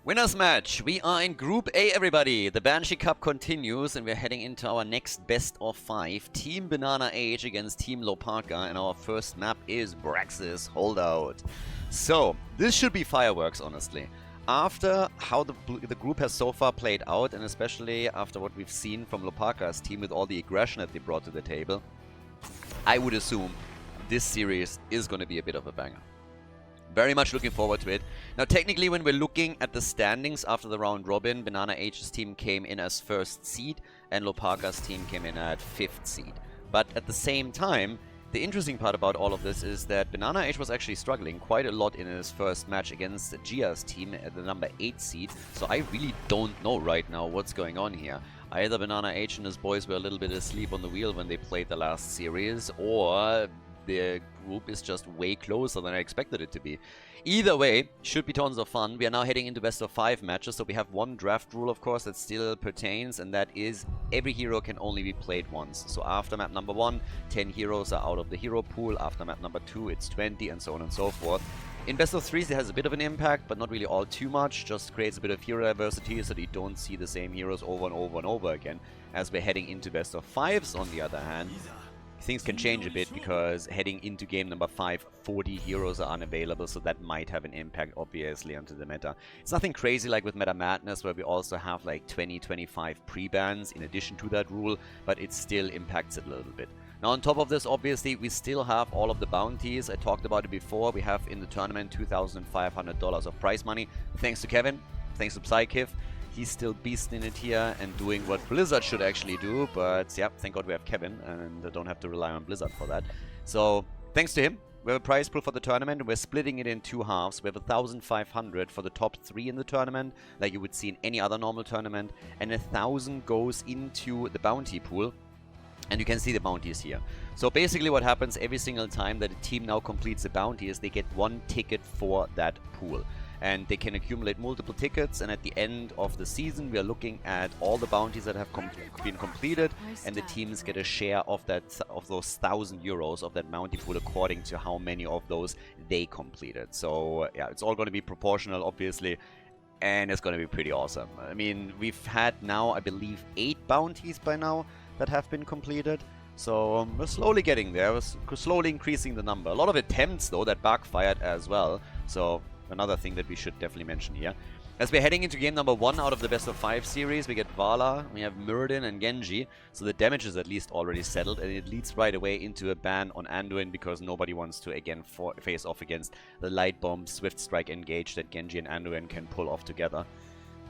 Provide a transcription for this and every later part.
Winners match. We are in Group A, everybody. The Banshee Cup continues, and we're heading into our next best of 5. Team BananaH against Team Hlopaka, and our first map is Braxis Holdout. So, this should be fireworks, honestly. After how the group has so far played out, and especially after what we've seen from Hlopaka's team with all the aggression that they brought to the table, I would assume this series is going to be a bit of a banger. Very much looking forward to it. Now, technically, when we're looking at the standings after the round robin, BananaH's team came in as 1st seed, and Hlopaka's team came in at 5th seed. But at the same time, the interesting part about all of this is that BananaH was actually struggling quite a lot in his first match against Gia's team at the number 8 seed. So I really don't know right now what's going on here. Either BananaH and his boys were a little bit asleep on the wheel when they played the last series, or the group is just way closer than I expected it to be. Either way, should be tons of fun. We are now heading into best of 5 matches, so we have one draft rule, of course, that still pertains, and that is every hero can only be played once. So after map number 1, 10 heroes are out of the hero pool. After map number 2, it's 20, and so on and so forth. In best of 3s, it has a bit of an impact, but not really all too much. Just creates a bit of hero diversity so that you don't see the same heroes over and over and over again. As we're heading into best of 5s, on the other hand, things can change a bit, because heading into game number 5, 40 heroes are unavailable, so that might have an impact, obviously, onto the meta. It's nothing crazy like with Meta Madness, where we also have like 20-25 pre-bans in addition to that rule, but it still impacts it a little bit. Now, on top of this, obviously, we still have all of the bounties. I talked about it before. We have in the tournament $2,500 of prize money, thanks to Kevin, thanks to Psychiv. He's still beasting it here and doing what Blizzard should actually do, but yeah, thank God we have Kevin and I don't have to rely on Blizzard for that. So, thanks to him, we have a prize pool for the tournament, and we're splitting it in 2 halves. We have 1,500 for the top 3 in the tournament, like you would see in any other normal tournament, and 1,000 goes into the bounty pool. And you can see the bounties here. So basically what happens every single time that a team now completes a bounty is they get 1 ticket for that pool. And they can accumulate multiple tickets, and at the end of the season we are looking at all the bounties that have been completed, and the teams get a share of those 1,000 euros of that bounty pool according to how many of those they completed. So yeah, it's all going to be proportional, obviously, and it's going to be pretty awesome. I mean, we've had now, I believe, 8 bounties by now that have been completed. So we're slowly getting there. We're slowly increasing the number. A lot of attempts, though, that backfired as well. So another thing that we should definitely mention here. As we're heading into game number 1 out of the best of 5 series, we get Vala, we have Muradin and Genji. So the damage is at least already settled, and it leads right away into a ban on Anduin, because nobody wants to again face off against the light bomb Swift Strike engage that Genji and Anduin can pull off together.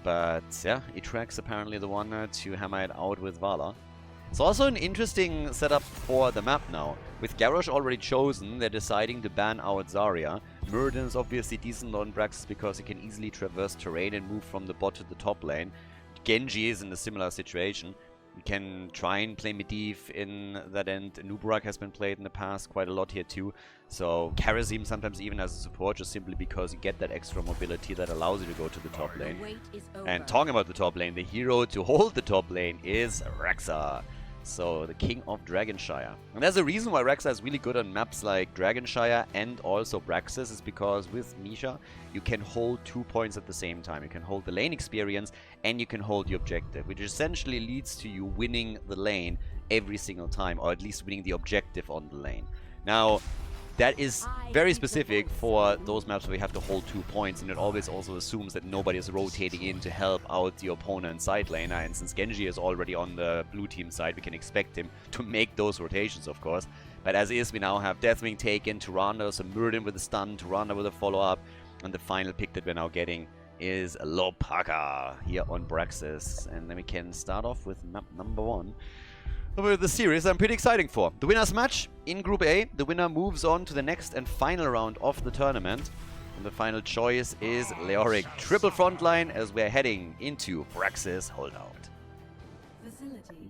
But yeah, Etrax apparently the one to hammer it out with Vala. It's also an interesting setup for the map now. With Garrosh already chosen, they're deciding to ban out Zarya. Muradin is obviously decent on Braxis because he can easily traverse terrain and move from the bot to the top lane. Genji is in a similar situation. You can try and play Medivh in that end. Nubarak has been played in the past quite a lot here too. So Kharazim sometimes even as a support, just simply because you get that extra mobility that allows you to go to the top lane. And talking about the top lane, the hero to hold the top lane is Raxa. So, the king of Dragonshire. And there's a reason why Raxa is really good on maps like Dragonshire and also Braxis, is because with Misha, you can hold 2 points at the same time. You can hold the lane experience and you can hold the objective, which essentially leads to you winning the lane every single time, or at least winning the objective on the lane. Now, that is very specific for those maps where you have to hold 2 points, and it always also assumes that nobody is rotating in to help out the opponent side laner. And since Genji is already on the blue team side, we can expect him to make those rotations, of course. But as is, we now have Deathwing taken, Tyrande, so Muradin with a stun, Tyrande with a follow-up, and the final pick that we're now getting is Hlopaka here on Braxis. And then we can start off with map number 1. With the series I'm pretty exciting for. The winners match in Group A. The winner moves on to the next and final round of the tournament. And the final choice is Leoric. Triple frontline as we're heading into Braxis Holdout.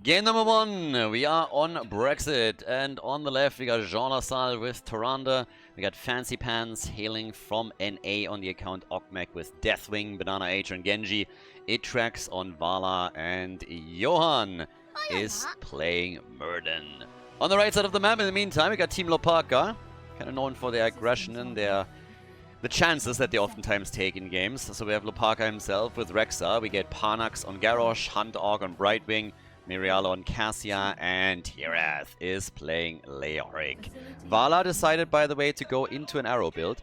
Game number 1. We are on Brexit. And on the left we got Jean Lassalle with Tyrande. We got Fancy Pants hailing from NA on the account Okmek with Deathwing, BananaH and Genji. Etrax on Vala, and Johan is playing Muradin. On the right side of the map, in the meantime, we got Team Hlopaka, kind of known for their aggression and their the chances that they oftentimes take in games. So we have Hlopaka himself with Rexa. We get Parnax on Garrosh, Hunt Orc on Brightwing, Miriala on Cassia, and Tirath is playing Leoric. Vala decided, by the way, to go into an arrow build.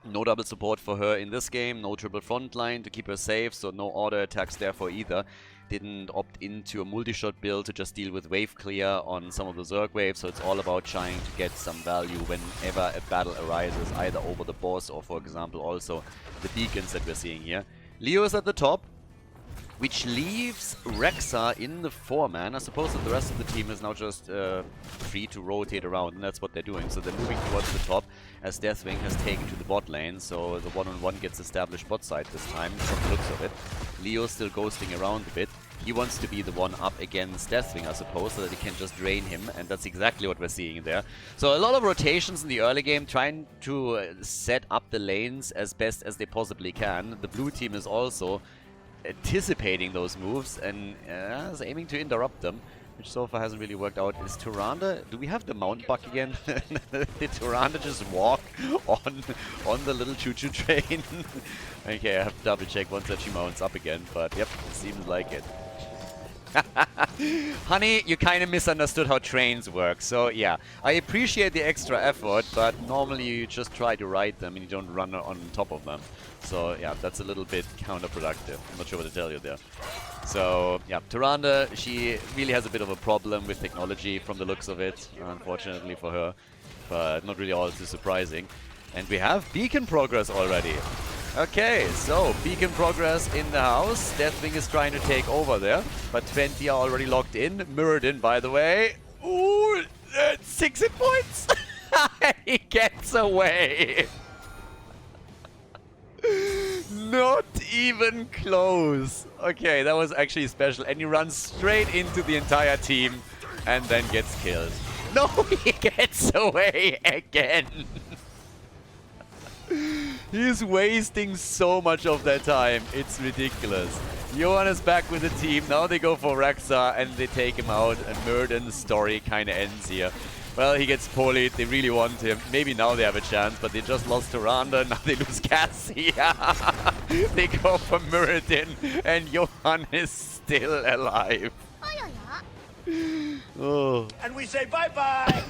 No double support for her in this game, no triple front line to keep her safe, so no auto attacks therefore either. Didn't opt into a multi-shot build to just deal with wave clear on some of the Zerg waves, so it's all about trying to get some value whenever a battle arises, either over the boss or, for example, also the beacons that we're seeing here. Leo is at the top, which leaves Rexa in the 4-man. I suppose that the rest of the team is now just free to rotate around, and that's what they're doing. So they're moving towards the top, as Deathwing has taken to the bot lane, so the one-on-one gets established bot side this time, from the looks of it. Leo still ghosting around a bit. He wants to be the one up against Deathwing, I suppose, so that he can just drain him, and that's exactly what we're seeing there. So a lot of rotations in the early game, trying to set up the lanes as best as they possibly can. The blue team is also anticipating those moves and is aiming to interrupt them, which so far hasn't really worked out. Is Tyrande... Do we have the mount bug again? Did Tyrande just walk on the little choo-choo train? Okay, I have to double check once that she mounts up again, but yep, it seems like it. Honey, you kind of misunderstood how trains work, so yeah. I appreciate the extra effort, but normally you just try to ride them and you don't run on top of them. So yeah, that's a little bit counterproductive. I'm not sure what to tell you there. So yeah, Tyrande, she really has a bit of a problem with technology from the looks of it, unfortunately for her. But not really all too surprising. And we have beacon progress already. Okay, so beacon progress in the house. Deathwing is trying to take over there, but 20 are already locked in. Muradin, by the way. Ooh, 6 hit points. He gets away. Not even close. Okay, that was actually special. And he runs straight into the entire team and then gets killed. No, he gets away again. He's wasting so much of their time. It's ridiculous. Johan is back with the team. Now they go for Rexa and they take him out. And Murden's story kind of ends here. Well, he gets bullied. They really want him. Maybe now they have a chance, but they just lost Tyrande. Now they lose Cassia. They go for Muradin, and Johan is still alive. Oh. And we say bye-bye!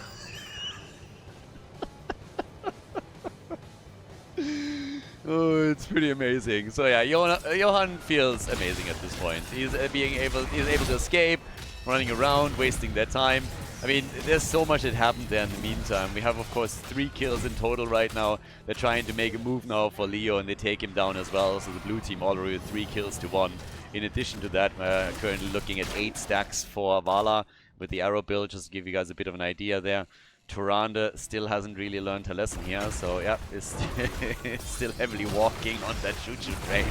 Oh, it's pretty amazing. So yeah, Johan feels amazing at this point. He's able to escape, running around, wasting their time. I mean, there's so much that happened there in the meantime. We have, of course, 3 kills in total right now. They're trying to make a move now for Leo, and they take him down as well. So the blue team already with 3 kills to 1. In addition to that, we're currently looking at 8 stacks for Vala with the arrow build, just to give you guys a bit of an idea there. Tyrande still hasn't really learned her lesson here, so yeah, is still heavily walking on that choo-choo train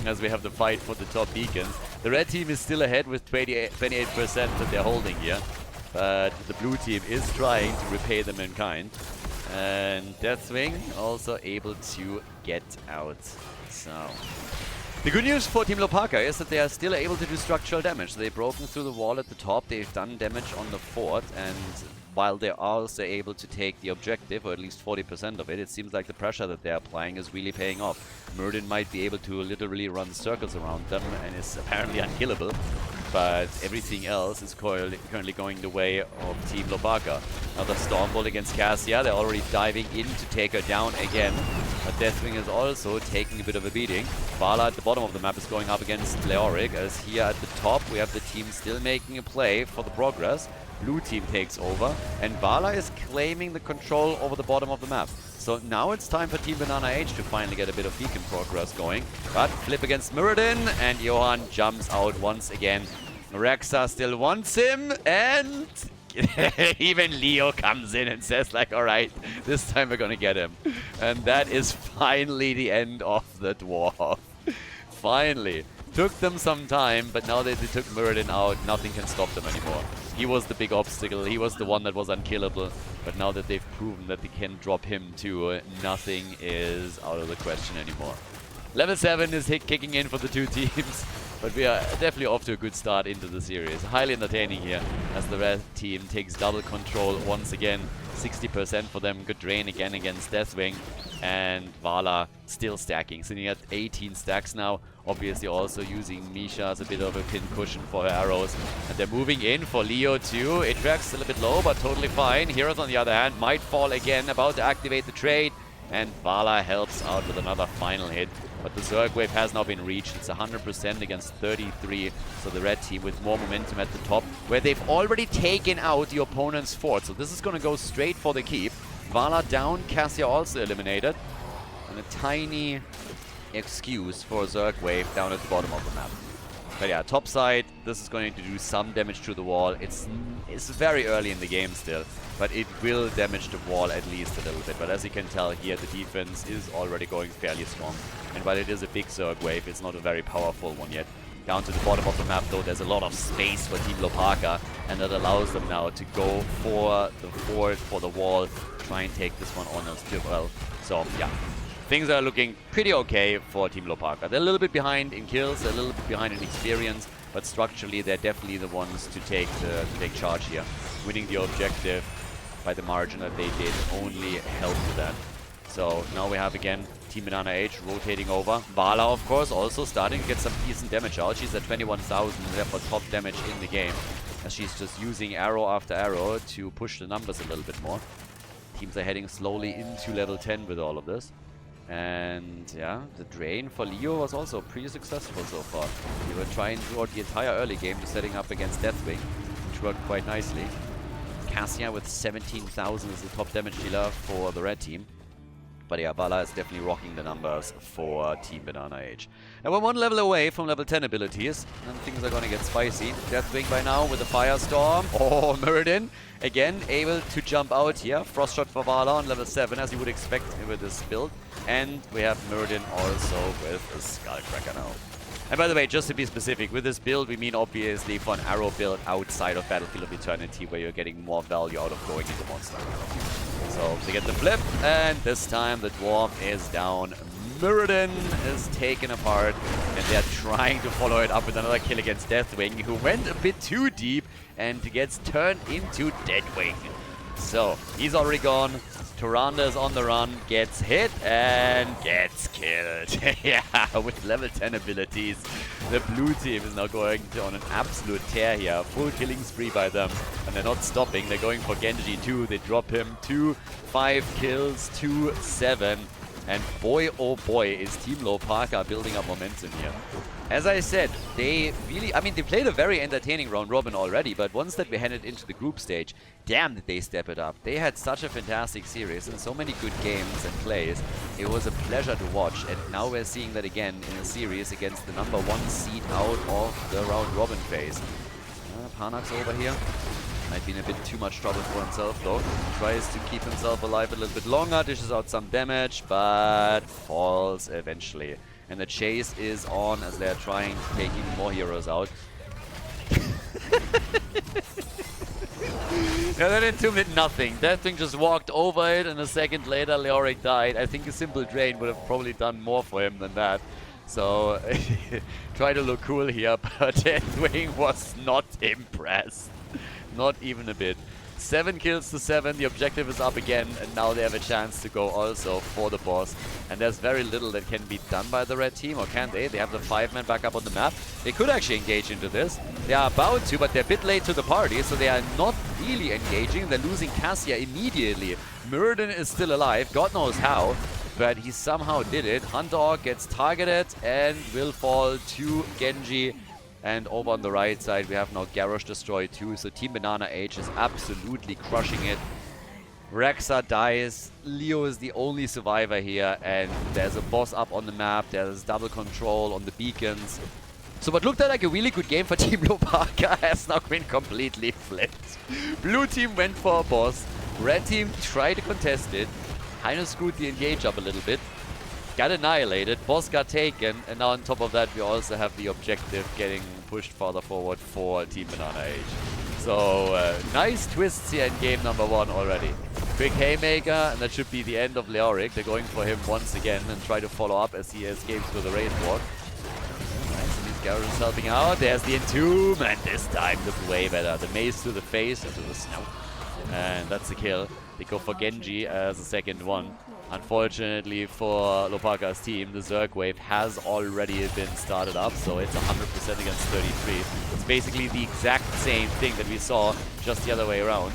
as we have the fight for the top beacons. The red team is still ahead with 28% that they're holding here, but the blue team is trying to repay them in kind. And Deathwing also able to get out. So the good news for Team Hlopaka is that they are still able to do structural damage. They've broken through the wall at the top, they've done damage on the fort, and while they are also able to take the objective, or at least 40% of it, it seems like the pressure that they're applying is really paying off. Muradin might be able to literally run circles around them and is apparently unkillable, but everything else is currently going the way of Team Hlopaka. Another Stormbolt against Cassia. They're already diving in to take her down again, but Deathwing is also taking a bit of a beating. Vala at the bottom of the map is going up against Leoric, as here at the top we have the team still making a play for the progress. Blue team takes over, and Vala is claiming the control over the bottom of the map. So now it's time for Team BananaH to finally get a bit of beacon progress going. But flip against Muradin, and Johan jumps out once again. Rexa still wants him, and even Leo comes in and says like, alright, this time we're gonna get him. And that is finally the end of the dwarf. Finally. Took them some time, but now that they took Muradin out, nothing can stop them anymore. He was the big obstacle, he was the one that was unkillable, but now that they've proven that they can drop him too, nothing is out of the question anymore. Level 7 is kicking in for the two teams, But we are definitely off to a good start into the series. Highly entertaining here as the red team takes double control once again. 60% for them. Good drain again against Deathwing. And Vala still stacking, sitting at 18 stacks now. Obviously also using Misha as a bit of a pin cushion for her arrows. And they're moving in for Leo too. Atrax a little bit low, but totally fine. Heroes on the other hand might fall again, about to activate the trade. And Vala helps out with another final hit. But the Zerg wave has now been reached. It's 100% against 33. So the red team with more momentum at the top, where they've already taken out the opponent's fort. So this is going to go straight for the keep. Vala down, Cassia also eliminated. And a tiny excuse for Zerg wave down at the bottom of the map. But yeah, top side, this is going to do some damage to the wall. It's very early in the game still, but it will damage the wall at least a little bit. But as you can tell here, the defense is already going fairly strong. And while it is a big Zerg wave, it's not a very powerful one yet. Down to the bottom of the map though, there's a lot of space for Team Hlopaka, and that allows them now to go for the fort, for the wall, try and take this one on as well. So yeah, things are looking pretty okay for Team Hlopaka. They're a little bit behind in kills, they're a little bit behind in experience, but structurally they're definitely the ones to take charge here. Winning the objective by the margin that they did only helped with that. So now we have again Team BananaH rotating over. Vala, of course, also starting to get some decent damage out. She's at 21,000, therefore top damage in the game, as she's just using arrow after arrow to push the numbers a little bit more. Teams are heading slowly into level 10 with all of this. And yeah, the drain for Leo was also pretty successful so far. We were trying throughout the entire early game to setting up against Deathwing, which worked quite nicely. Cassia with 17,000 is the top damage dealer for the red team. But yeah, Vala is definitely rocking the numbers for Team BananaH. Now we're one level away from level 10 abilities, and things are gonna get spicy. Deathwing by now with a Firestorm. Oh, Muradin again able to jump out here. Frost Shot for Vala on level 7, as you would expect with this build. And we have Muradin also with a Skullcracker now. And by the way, just to be specific, with this build we mean obviously for an arrow build outside of Battlefield of Eternity, where you're getting more value out of going into monster. So they get the flip, and this time the dwarf is down. Muradin is taken apart, and they're trying to follow it up with another kill against Deathwing, who went a bit too deep and gets turned into Deadwing. So he's already gone. Tyrande is on the run, gets hit and gets killed. Yeah, with level 10 abilities, the blue team is now going on an absolute tear here. Full killing spree by them, and they're not stopping. They're going for Genji too. They drop him to 5 kills to 7. And boy, oh boy, is Team Hlopaka building up momentum here. As I said, they really, I mean, they played a very entertaining round robin already, but once that we headed into the group stage, damn did they step it up. They had such a fantastic series and so many good games and plays. It was a pleasure to watch, and now we're seeing that again in a series against the #1 seed out of the round robin phase. Panax over here. Might be in a bit too much trouble for himself though. Tries to keep himself alive a little bit longer, dishes out some damage, but falls eventually. And the chase is on as they're trying to take even more heroes out. Yeah, that into nothing. That thing just walked over it, and a second later Leoric died. I think a simple drain would have probably done more for him than that. So, try to look cool here, but Deathwing was not impressed. Not even a bit. 7 kills to 7, the objective is up again, and now they have a chance to go also for the boss. And there's very little that can be done by the red team, or can they? They have the 5-man back up on the map. They could actually engage into this. They are about to, but they're a bit late to the party, so they are not really engaging. They're losing Cassia immediately. Muradin is still alive, God knows how, but he somehow did it. Khaldor gets targeted and will fall to Genji. And over on the right side, we have now Garrosh destroyed too, so Team BananaH is absolutely crushing it. Rexa dies, Leo is the only survivor here, and there's a boss up on the map, there's double control on the beacons. So what looked like a really good game for Team Hlopaka has now been completely flipped. Blue team went for a boss, red team tried to contest it, kind of screwed the engage up a little bit. Got annihilated, boss got taken, and now on top of that we also have the objective getting pushed farther forward for Team BananaH. So nice twists here in game #1 already. Quick haymaker, and that should be the end of Leoric. They're going for him once again and try to follow up as he escapes with a Wraith Walk. Nice, and these Garrus helping out. There's the Entomb, and this time looked way better. The mace to the face, to the snout. And that's the kill. They go for Genji as the second one. Unfortunately for Hlopaka's team, the Zerg wave has already been started up, so it's 100% against 33. It's basically the exact same thing that we saw, just the other way around.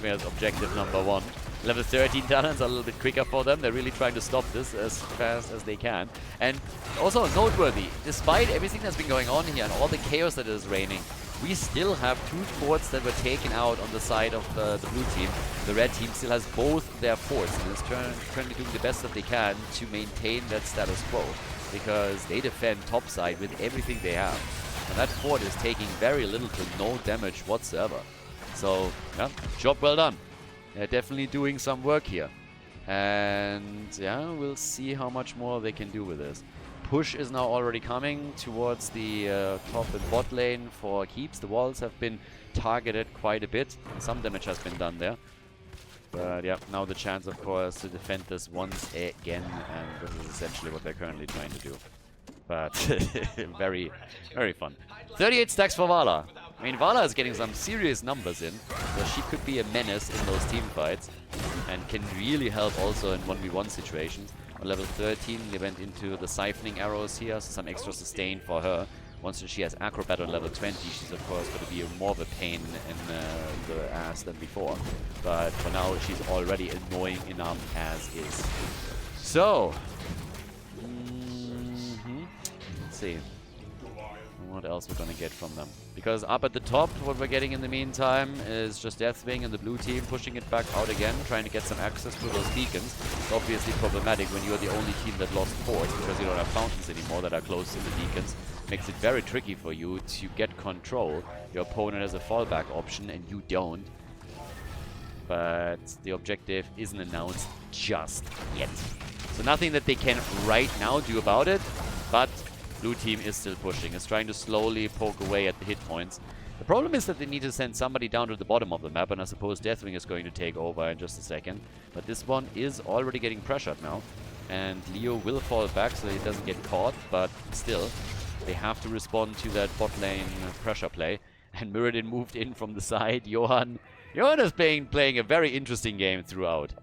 Here's objective number 1. Level 13 talents are a little bit quicker for them. They're really trying to stop this as fast as they can. And also noteworthy, despite everything that's been going on here and all the chaos that is reigning, we still have 2 forts that were taken out on the side of the blue team. The red team still has both their forts and is currently doing the best that they can to maintain that status quo, because they defend topside with everything they have. And that fort is taking very little to no damage whatsoever. So, yeah, job well done. They're definitely doing some work here. And, yeah, we'll see how much more they can do with this. Push is now already coming towards the top and bot lane for keeps. The walls have been targeted quite a bit. Some damage has been done there. But yeah, now the chance, of course, to defend this once again. And this is essentially what they're currently trying to do. But very, very fun. 38 stacks for Valla. I mean, Valla is getting some serious numbers in. So she could be a menace in those team fights. And can really help also in 1v1 situations. On level 13, they went into the siphoning arrows here, so some extra sustain for her. Once she has Acrobat on level 20, she's of course going to be more of a pain in the ass than before. But for now, she's already annoying enough as is. So, let's see what else we're going to get from them. Because up at the top, what we're getting in the meantime is just Deathwing and the blue team pushing it back out again, trying to get some access to those beacons. It's obviously problematic when you're the only team that lost forts, because you don't have fountains anymore that are close to the beacons. Makes it very tricky for you to get control. Your opponent has a fallback option and you don't. But the objective isn't announced just yet. So nothing that they can right now do about it, but blue team is still pushing. It's trying to slowly poke away at the hit points. The problem is that they need to send somebody down to the bottom of the map, and I suppose Deathwing is going to take over in just a second. But this one is already getting pressured now. And Leo will fall back so he doesn't get caught, but still, they have to respond to that bot lane pressure play. And Mirrodin moved in from the side. Johan is playing a very interesting game throughout.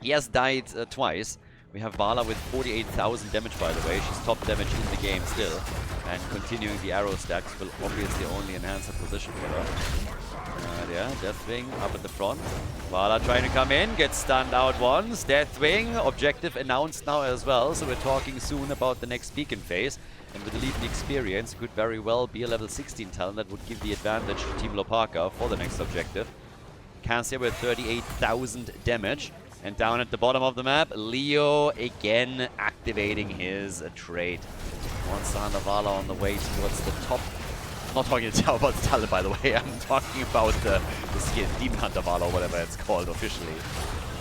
He has died twice. We have Valla with 48,000 damage, by the way. She's top damage in the game still. And continuing the arrow stacks will obviously only enhance her position for her. Yeah, Deathwing up at the front. Valla trying to come in, gets stunned out once. Deathwing, objective announced now as well. So we're talking soon about the next beacon phase. And with the lead in experience, could very well be a level 16 talent that would give the advantage to Team Hlopaka for the next objective. Cassia with 38,000 damage. And down at the bottom of the map, Leo again activating his trait. Monster Hunter Valla on the way towards the top. I'm not talking about the talent, by the way. I'm talking about the skin, Demon Hunter Valla, or whatever it's called officially.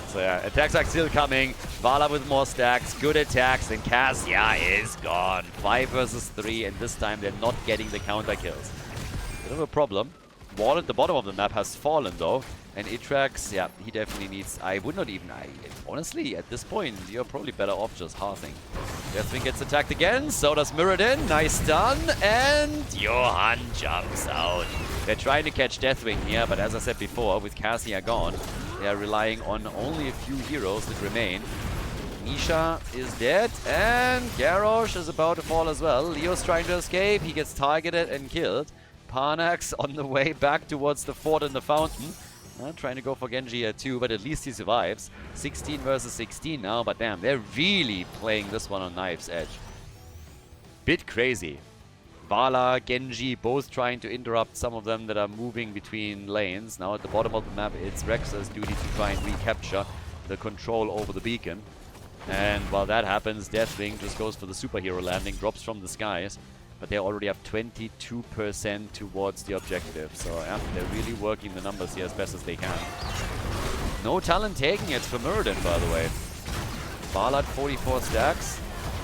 So yeah, attacks are still coming. Valla with more stacks, good attacks, and Cassia is gone. 5 versus 3, and this time they're not getting the counter kills. Bit of a problem. Wall at the bottom of the map has fallen though. And Itrax, yeah, he definitely needs... honestly, at this point, you're probably better off just hearthing. Deathwing gets attacked again, so does Mirrodin. Nice stun, and Johan jumps out. They're trying to catch Deathwing here, but as I said before, with Cassia gone, they are relying on only a few heroes that remain. Nisha is dead, and Garrosh is about to fall as well. Leo's trying to escape, he gets targeted and killed. Parnax on the way back towards the fort and the fountain. Trying to go for Genji here too, but at least he survives. 16 versus 16 now, but damn, they're really playing this one on knife's edge. Bit crazy. Valla, Genji, both trying to interrupt some of them that are moving between lanes. Now at the bottom of the map, it's Rex's duty to try and recapture the control over the beacon. And while that happens, Deathwing just goes for the superhero landing, drops from the skies. But they already have 22% towards the objective. So yeah, they're really working the numbers here as best as they can. No talent taking it for Mirrodin, by the way. Valla at 44 stacks.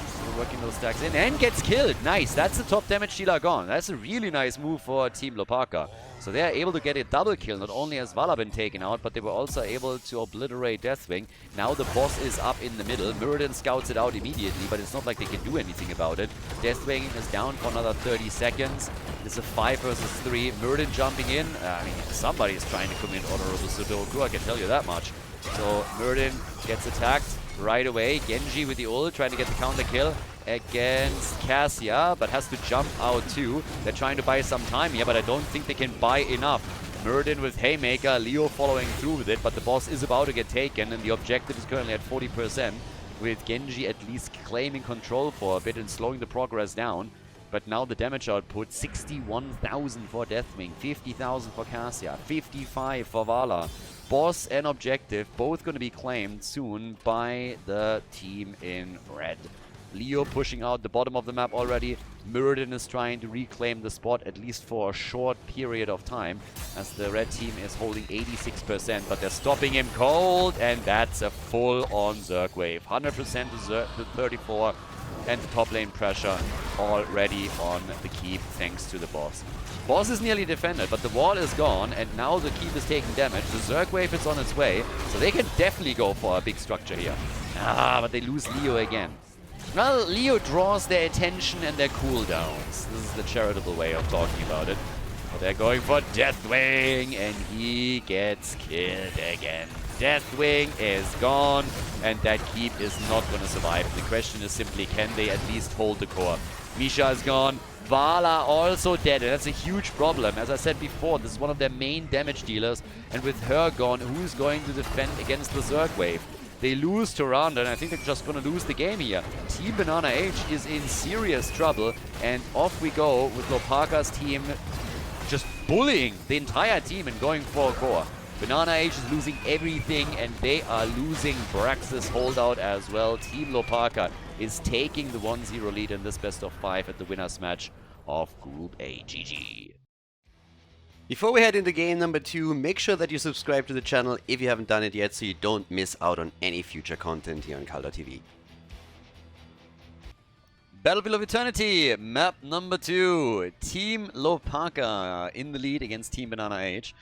Still working those stacks in and gets killed. Nice. That's the top damage dealer gone. That's a really nice move for Team Hlopaka. So they are able to get a double kill. Not only has Vala been taken out, but they were also able to obliterate Deathwing. Now the boss is up in the middle. Mirrodin scouts it out immediately, but it's not like they can do anything about it. Deathwing is down for another 30 seconds. It's a 5 versus 3. Mirrodin jumping in. I mean, somebody is trying to commit honorable Sudoku, I can tell you that much. So Mirrodin gets attacked right away. Genji with the ult, trying to get the counter kill against Cassia, but has to jump out too. They're trying to buy some time here, but I don't think they can buy enough. Mirrodin with Haymaker, Leo following through with it, but the boss is about to get taken, and the objective is currently at 40%, with Genji at least claiming control for a bit and slowing the progress down. But now the damage output, 61,000 for Deathwing, 50,000 for Cassia, 55 for Vala. Boss and objective both going to be claimed soon by the team in red. Leo pushing out the bottom of the map already. Mirrodin is trying to reclaim the spot, at least for a short period of time, as the red team is holding 86%, but they're stopping him cold, and that's a full-on Zerg wave. 100% to 34, and the top lane pressure already on the keep, thanks to the boss. Boss is nearly defended, but the wall is gone, and now the keep is taking damage. The Zerg wave is on its way, so they can definitely go for a big structure here. But they lose Leo again. Well, Leo draws their attention and their cooldowns. This is the charitable way of talking about it. But they're going for Deathwing, and he gets killed again. Deathwing is gone, and that keep is not going to survive. The question is simply, can they at least hold the core? Misha is gone. Vala also dead, and that's a huge problem. As I said before, this is one of their main damage dealers, and with her gone, who's going to defend against the Zerg wave? They lose to Randa, and I think they're just going to lose the game here. Team BananaH is in serious trouble, and off we go with Hlopaka's team just bullying the entire team and going for a core. BananaH is losing everything, and they are losing Brax's holdout as well. Team Hlopaka is taking the 1-0 lead in this best of 5 at the winners match of Group A. GG. Before we head into game number 2, make sure that you subscribe to the channel if you haven't done it yet, so you don't miss out on any future content here on Khaldor TV. Battlefield of Eternity, map number 2. Team Hlopaka in the lead against Team BananaH.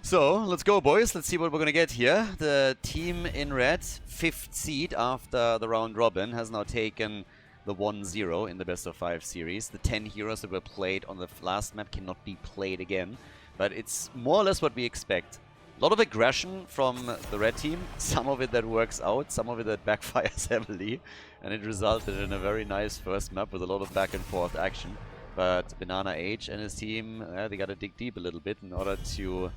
So, let's go, boys. Let's see what we're going to get here. The team in red, 5th seed after the round robin, has now taken the 1-0 in the best of 5 series. The 10 heroes that were played on the last map cannot be played again. But it's more or less what we expect. A lot of aggression from the red team. Some of it that works out, some of it that backfires heavily. And it resulted in a very nice first map with a lot of back and forth action. But BananaH and his team, they gotta dig deep a little bit in order to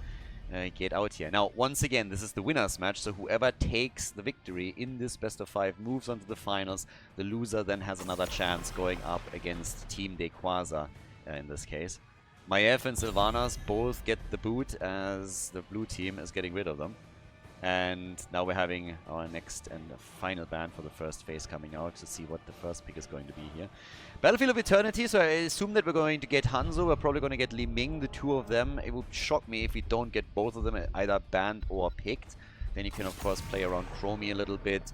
get out here. Now, once again, this is the winners match, so whoever takes the victory in this best of 5 moves on to the finals. The loser then has another chance going up against Team Dequaza in this case. Maiev and Sylvanas both get the boot as the blue team is getting rid of them. And now we're having our next and final ban for the first phase coming out to see what the first pick is going to be here. Battlefield of Eternity, so I assume that we're going to get Hanzo, we're probably going to get Li Ming, the two of them. It would shock me if we don't get both of them either banned or picked. Then you can of course play around Chromie a little bit.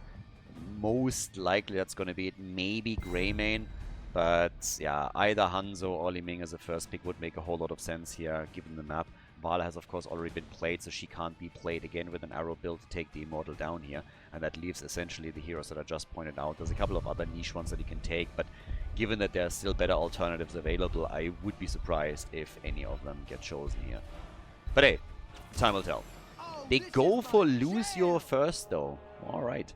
Most likely that's going to be it, maybe Greymane. But yeah, either Hanzo or Li Ming as a first pick would make a whole lot of sense here, given the map. Vala has of course already been played, so she can't be played again with an arrow build to take the Immortal down here. And that leaves essentially the heroes that I just pointed out. There's a couple of other niche ones that he can take, but given that there are still better alternatives available, I would be surprised if any of them get chosen here. But hey, time will tell. They go for Lucio first though. Alright.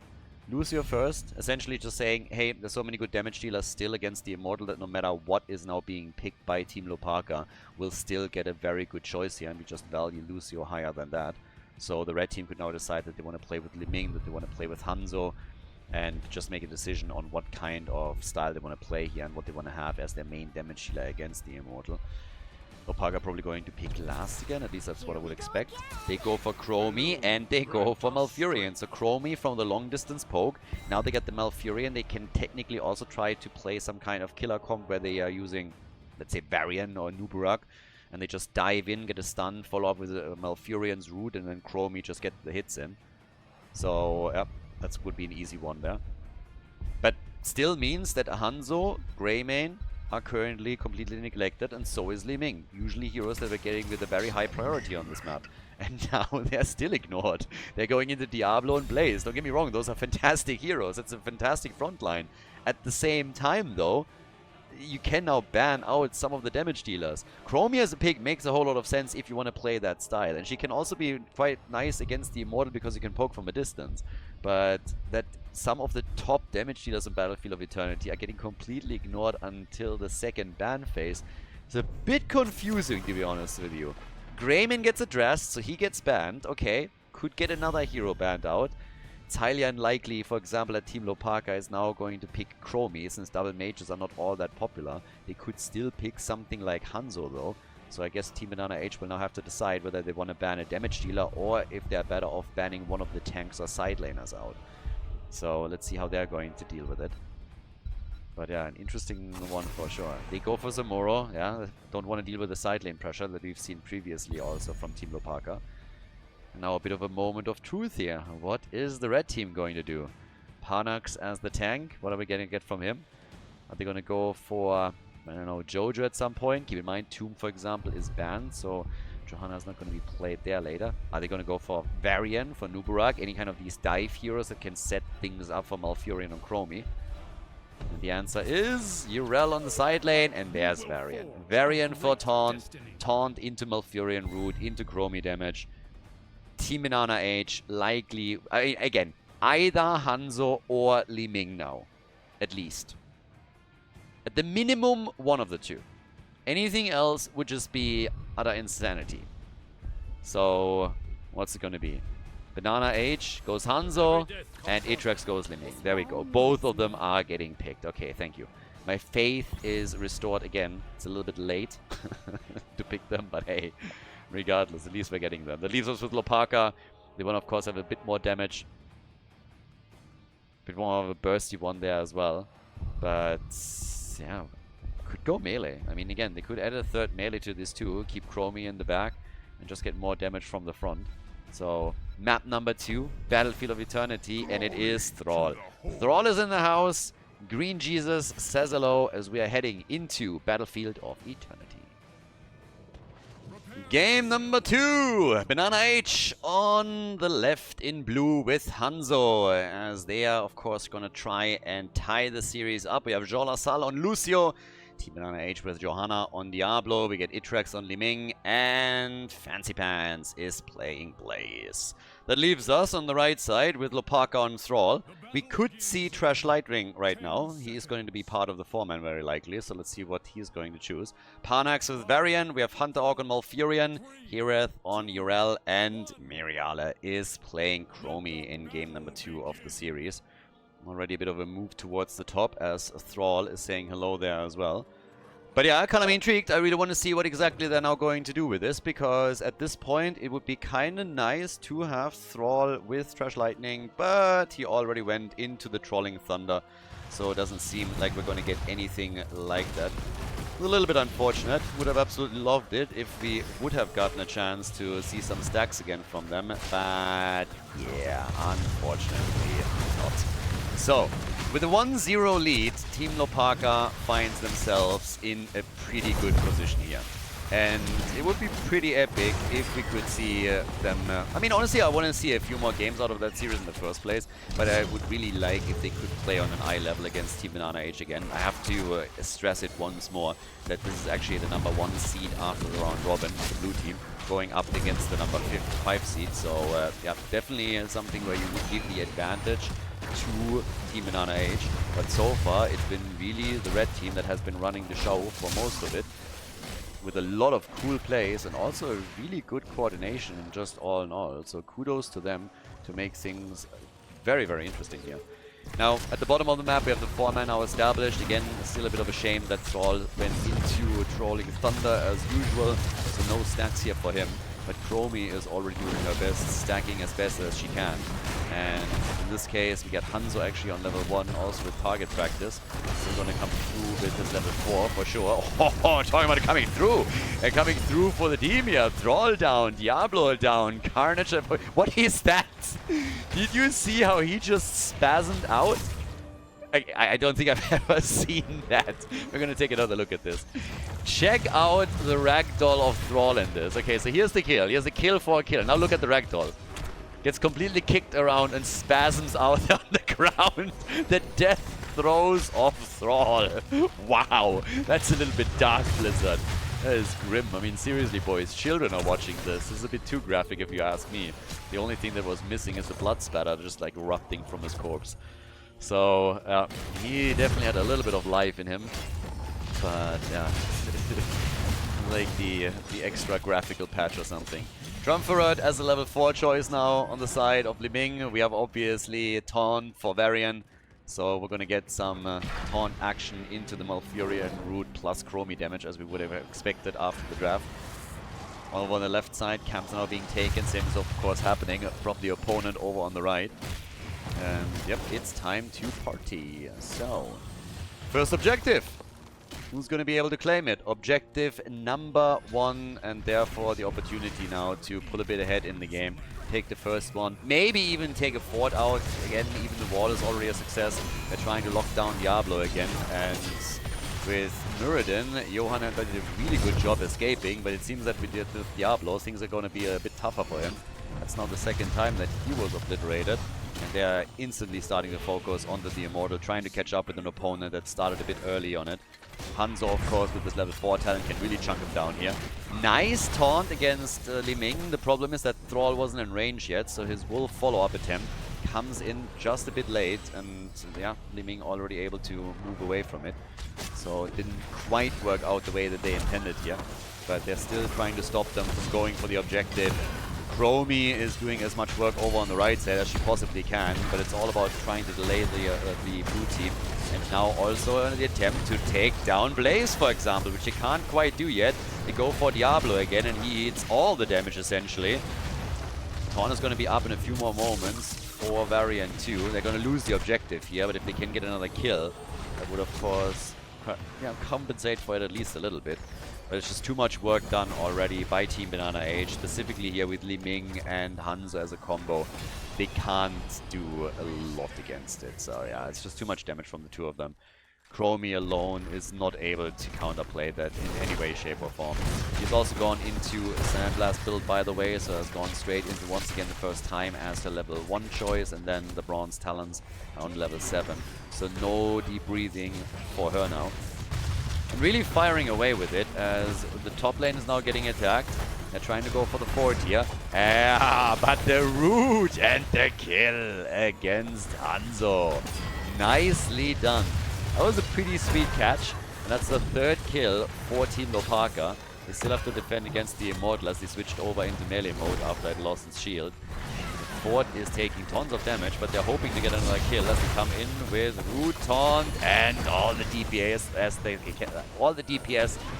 Lucio first, essentially just saying, hey, there's so many good damage dealers still against the Immortal that no matter what is now being picked by Team Hlopaka, we'll still get a very good choice here, and we just value Lucio higher than that. So the red team could now decide that they want to play with Li Ming, that they want to play with Hanzo, and just make a decision on what kind of style they want to play here and what they want to have as their main damage dealer against the Immortal. Hlopaka probably going to pick last again, at least that's what I would expect. They go for Chromie and they go for Malfurion. So Chromie from the long distance poke. Now they get the Malfurion. They can technically also try to play some kind of killer comp where they are using, let's say, Varian or Nuburak. And they just dive in, get a stun, follow up with a Malfurion's root, and then Chromie just get the hits in. So, yeah, that would be an easy one there. But still means that Hanzo, Greymane, are currently completely neglected, and so is Li Ming. Usually heroes that we're getting with a very high priority on this map. And now they're still ignored. They're going into Diablo and Blaze. Don't get me wrong, those are fantastic heroes. It's a fantastic frontline. At the same time, though, you can now ban out some of the damage dealers. Chromie as a pick makes a whole lot of sense if you want to play that style. And she can also be quite nice against the Immortal because you can poke from a distance. But that some of the top damage dealers in Battlefield of Eternity are getting completely ignored until the second ban phase. It's a bit confusing, to be honest with you. Grayman gets addressed, so he gets banned. Okay, could get another hero banned out. It's highly unlikely, for example, that Team Hlopaka is now going to pick Chromie, since double mages are not all that popular. They could still pick something like Hanzo, though. So I guess Team BananaH will now have to decide whether they want to ban a damage dealer or if they're better off banning one of the tanks or side laners out. So let's see how they're going to deal with it. But yeah, an interesting one for sure. They go for Zamoro, yeah. Don't want to deal with the side lane pressure that we've seen previously also from Team Hlopaka. Now a bit of a moment of truth here. What is the red team going to do? Panax as the tank. What are we going to get from him? Are they going to go for, I don't know, Jojo at some point? Keep in mind, Tomb, for example, is banned, so Johanna is not going to be played there later. Are they going to go for Varian, for Nubarak? Any kind of these dive heroes that can set things up for Malfurion and Chromie? And the answer is Urel on the side lane, and there's Varian. Varian for Taunt. Taunt into Malfurion Root, into Chromie damage. Team BananaH likely, again, either Hanzo or Li Ming now. At least. At the minimum, one of the two. Anything else would just be utter insanity. So, what's it going to be? BananaH goes Hanzo, and Atrax goes Li Ming. There we go. Both of them are getting picked. Okay, thank you. My faith is restored again. It's a little bit late to pick them, but hey, regardless, at least we're getting them. That leaves us with Hlopaka. They want, of course, have a bit more damage. A bit more of a bursty one there as well. But, yeah, could go melee. I mean, again, they could add a third melee to this too. Keep Chromie in the back and just get more damage from the front. So, map number 2, Battlefield of Eternity, and it is Thrall. Thrall is in the house. Green Jesus says hello as we are heading into Battlefield of Eternity. Game number 2, BananaH on the left in blue with Hanzo, as they are, of course, going to try and tie the series up. We have Jean Lassalle on Lucio. Team BananaH with Johanna on Diablo. We get Atrax on Li Ming, and Fancy Pants is playing Blaze. That leaves us on the right side with Hlopaka on Thrall. We could see Trash Lightning right now. He is going to be part of the 4-man very likely, so let's see what he's going to choose. Panax with Varian. We have Hunter Orc on Malfurion, Hereth on Urel, and Miriale is playing Chromie in game number 2 of the series. Already a bit of a move towards the top as Thrall is saying hello there as well. But yeah, kind of intrigued. I really want to see what exactly they're now going to do with this, because at this point it would be kind of nice to have Thrall with Trash Lightning, but he already went into the Trolling Thunder, so it doesn't seem like we're going to get anything like that. A little bit unfortunate. Would have absolutely loved it if we would have gotten a chance to see some stacks again from them, but yeah, unfortunately not. So, with a 1-0 lead, Team Hlopaka finds themselves in a pretty good position here. And it would be pretty epic if we could see them... I mean, honestly, I want to see a few more games out of that series in the first place, but I would really like if they could play on an eye level against Team BananaH again. I have to stress it once more that this is actually the number 1 seed after the round robin, the blue team, going up against the number 5 seed. So, yeah, definitely something where you would give the advantage to Team BananaH, but so far it's been really the red team that has been running the show for most of it, with a lot of cool plays and also a really good coordination just all in all. So kudos to them to make things very, very interesting here. Now, at the bottom of the map we have the 4-man now established. Again, still a bit of a shame that Thrall went into Trolling Thunder as usual, so no stacks here for him. But Chromie is already doing her best, stacking as best as she can. And in this case, we get Hanzo actually on level 1, also with target practice. He's going to come through with his level 4 for sure. Oh, talking about coming through! And coming through for the team here. Thrall down, Diablo down, Carnage. What is that? Did you see how he just spasmed out? I don't think I've ever seen that. We're gonna take another look at this. Check out the ragdoll of Thrall in this. Okay, so here's the kill. Here's a kill for a kill. Now look at the ragdoll. Gets completely kicked around and spasms out on the ground. The death throes of Thrall. Wow, that's a little bit dark, Blizzard. That is grim. I mean, seriously, boys, children are watching this. This is a bit too graphic if you ask me. The only thing that was missing is the blood spatter just like erupting from his corpse. So, he definitely had a little bit of life in him. But, yeah, like the extra graphical patch or something. Drumferret as a level 4 choice now on the side of Li Ming. We have obviously Taunt for Varian. So we're gonna get some taunt action into the Malfurion root plus Chromie damage as we would have expected after the draft. Over on the left side, camps are now being taken. Same is of course happening from the opponent over on the right. And yep, it's time to party. So, first objective. Who's going to be able to claim it? Objective number 1, and therefore the opportunity now to pull a bit ahead in the game. Take the first one, maybe even take a fort out. Again, even the wall is already a success. They're trying to lock down Diablo again, and with Muradin, Johan did a really good job escaping, but it seems that with Diablo, things are going to be a bit tougher for him. That's now the second time that he was obliterated, and they're instantly starting to focus onto the Immortal, trying to catch up with an opponent that started a bit early on it. Hanzo, of course, with his level 4 talent can really chunk him down here. Nice taunt against Li Ming. The problem is that Thrall wasn't in range yet, so his wolf follow-up attempt comes in just a bit late, and yeah, Li Ming already able to move away from it. So it didn't quite work out the way that they intended here, but they're still trying to stop them from going for the objective. Chromie is doing as much work over on the right side as she possibly can, but it's all about trying to delay the blue team. And now also the attempt to take down Blaze, for example, which they can't quite do yet. They go for Diablo again, and he eats all the damage, essentially. Taunt is going to be up in a few more moments for Variant 2. They're going to lose the objective here, but if they can get another kill, that would, of course, compensate for it at least a little bit. But it's just too much work done already by Team BananaH, specifically here with Li Ming and Hanzo as a combo. They can't do a lot against it, so yeah, it's just too much damage from the two of them. Chromie alone is not able to counterplay that in any way, shape or form. He's also gone into a Sandblast build, by the way, so has gone straight into, once again, the first time as her level 1 choice, and then the Bronze Talons on level 7. So no deep breathing for her now. And really firing away with it, as the top lane is now getting attacked. They're trying to go for the fort here. But the root and the kill against Hanzo. Nicely done. That was a pretty sweet catch. And that's the 3rd kill for Team Hlopaka. They still have to defend against the Immortal as they switched over into melee mode after it lost its shield. The fort is taking tons of damage, but they're hoping to get another kill as they come in with root taunt and all the DPS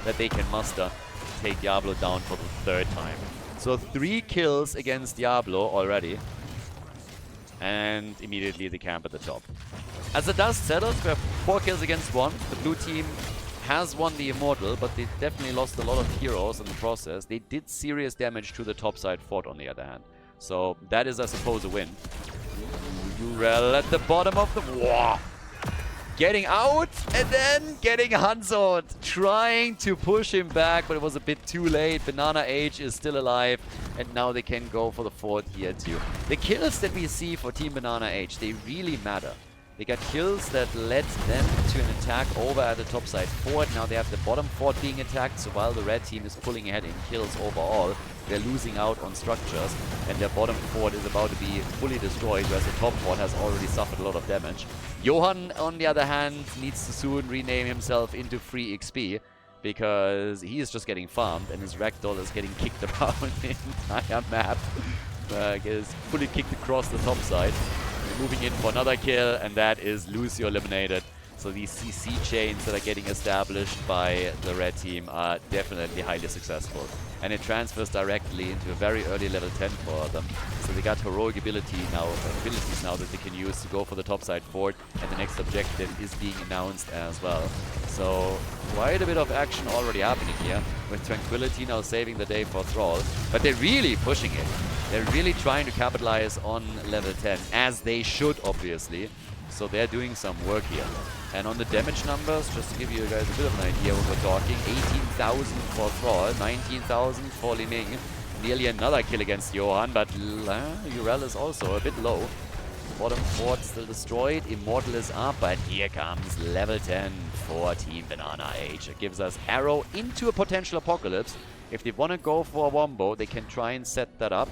that they can muster. Take Diablo down for the 3rd time. So 3 kills against Diablo already. And immediately the camp at the top. As the dust settles, we have 4 kills against 1. The blue team has won the Immortal, but they definitely lost a lot of heroes in the process. They did serious damage to the topside fort on the other hand. So that is, I suppose, a win. Urel at the bottom of the... Whoa! Getting out and then getting Hanzo, trying to push him back, but it was a bit too late. BananaH is still alive, and now they can go for the fort here too. The kills that we see for Team BananaH, they really matter. They got kills that led them to an attack over at the topside fort. Now they have the bottom fort being attacked, so while the red team is pulling ahead in kills overall, they're losing out on structures, and their bottom fort is about to be fully destroyed, whereas the top fort has already suffered a lot of damage. Johan, on the other hand, needs to soon rename himself into Free XP, because he is just getting farmed, and his ragdoll is getting kicked around the entire map. Gets fully kicked across the top side. Moving in for another kill, and that is Lucio eliminated. So these CC chains that are getting established by the red team are definitely highly successful. And it transfers directly into a very early level 10 for them. So they got heroic abilities now that they can use to go for the topside fort, and the next objective is being announced as well. So quite a bit of action already happening here, with Tranquility now saving the day for Thrall. But they're really pushing it. They're really trying to capitalize on level 10, as they should, obviously. So they're doing some work here. And on the damage numbers, just to give you guys a bit of an idea what we're talking, 18,000 for Thrall, 19,000 for Li Ming. Nearly another kill against Johan, but Urel is also a bit low. Bottom fort still destroyed, Immortal is up, but here comes level 10 for Team BananaH. It gives us Arrow into a potential Apocalypse. If they want to go for a Wombo, they can try and set that up.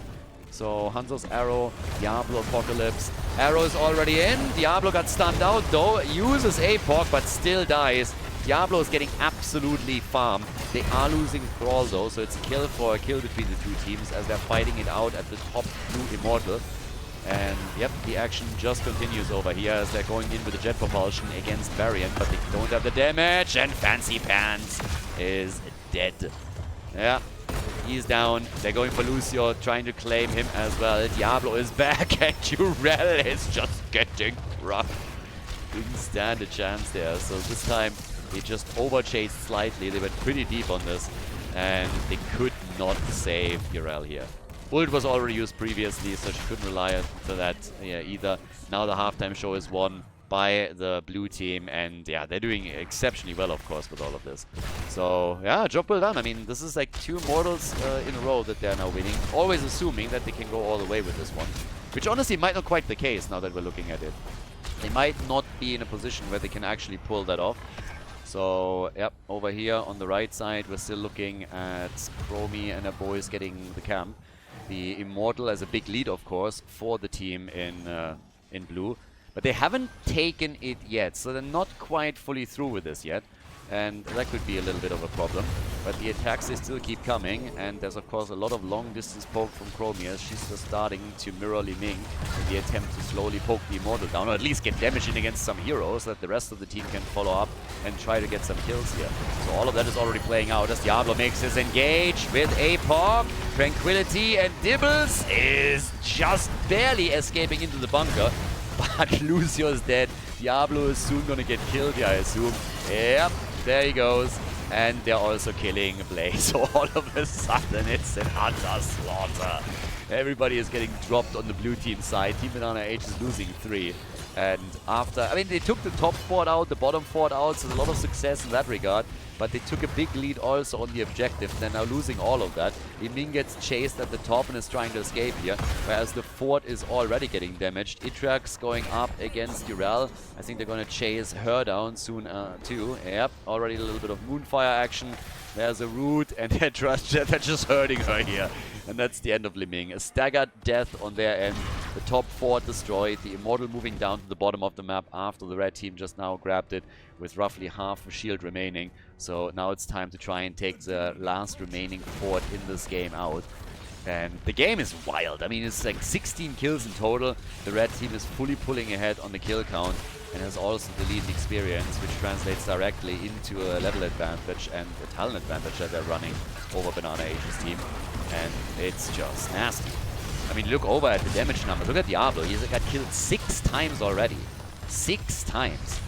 So Hanzo's Arrow, Diablo Apocalypse. Arrow is already in. Diablo got stunned out though. Uses APOC but still dies. Diablo is getting absolutely farmed. They are losing Thrall though, so it's kill for a kill between the two teams as they're fighting it out at the top blue Immortal. And yep, the action just continues over here as they're going in with the jet propulsion against Variant, but they don't have the damage, and Fancy Pants is dead. Yeah. He's down. They're going for Lucio, trying to claim him as well. Diablo is back, and Urel is just getting crushed. Didn't stand a chance there. So this time, they just overchased slightly. They went pretty deep on this, and they could not save Urel here. Ult was already used previously, so she couldn't rely on that either. Now the halftime show is won by the blue team, and yeah, they're doing exceptionally well, of course, with all of this. So yeah, job well done. I mean, this is like 2 Mortals in a row that they're now winning, always assuming that they can go all the way with this one, which honestly might not quite the case now that we're looking at it. They might not be in a position where they can actually pull that off. So yep, over here on the right side, we're still looking at Chromie and her boys getting the camp. The Immortal as a big lead, of course, for the team in blue. But they haven't taken it yet, so they're not quite fully through with this yet. And that could be a little bit of a problem. But the attacks, they still keep coming. And there's, of course, a lot of long-distance poke from Chromie as she's just starting to mirror Li Ming in the attempt to slowly poke the Immortal down, or at least get damage in against some heroes so that the rest of the team can follow up and try to get some kills here. So all of that is already playing out as Diablo makes his engage with APOC. Tranquility, and Dibbles is just barely escaping into the bunker. But Lucio is dead. Diablo is soon gonna get killed here, I assume. Yep, there he goes. And they're also killing Blaze. So all of a sudden, it's an utter slaughter. Everybody is getting dropped on the blue team side. Team BananaH is losing 3. And after, I mean, they took the top fort out, the bottom fort out, so a lot of success in that regard. But they took a big lead also on the objective. They're now losing all of that. Li Ming gets chased at the top and is trying to escape here, whereas the fort is already getting damaged. Itrax going up against Urel. I think they're going to chase her down soon too. Yep, already a little bit of Moonfire action. There's a root, and they're just hurting her here. And that's the end of Li Ming. A staggered death on their end. The top fort destroyed. The Immortal moving down to the bottom of the map after the red team just now grabbed it with roughly half a shield remaining. So now it's time to try and take the last remaining fort in this game out. And the game is wild. I mean, it's like 16 kills in total. The red team is fully pulling ahead on the kill count and has also the lead experience, which translates directly into a level advantage and a talent advantage that they're running over BananaH's team. And it's just nasty. I mean, look over at the damage numbers. Look at Diablo. He's got killed 6 times already. 6 times.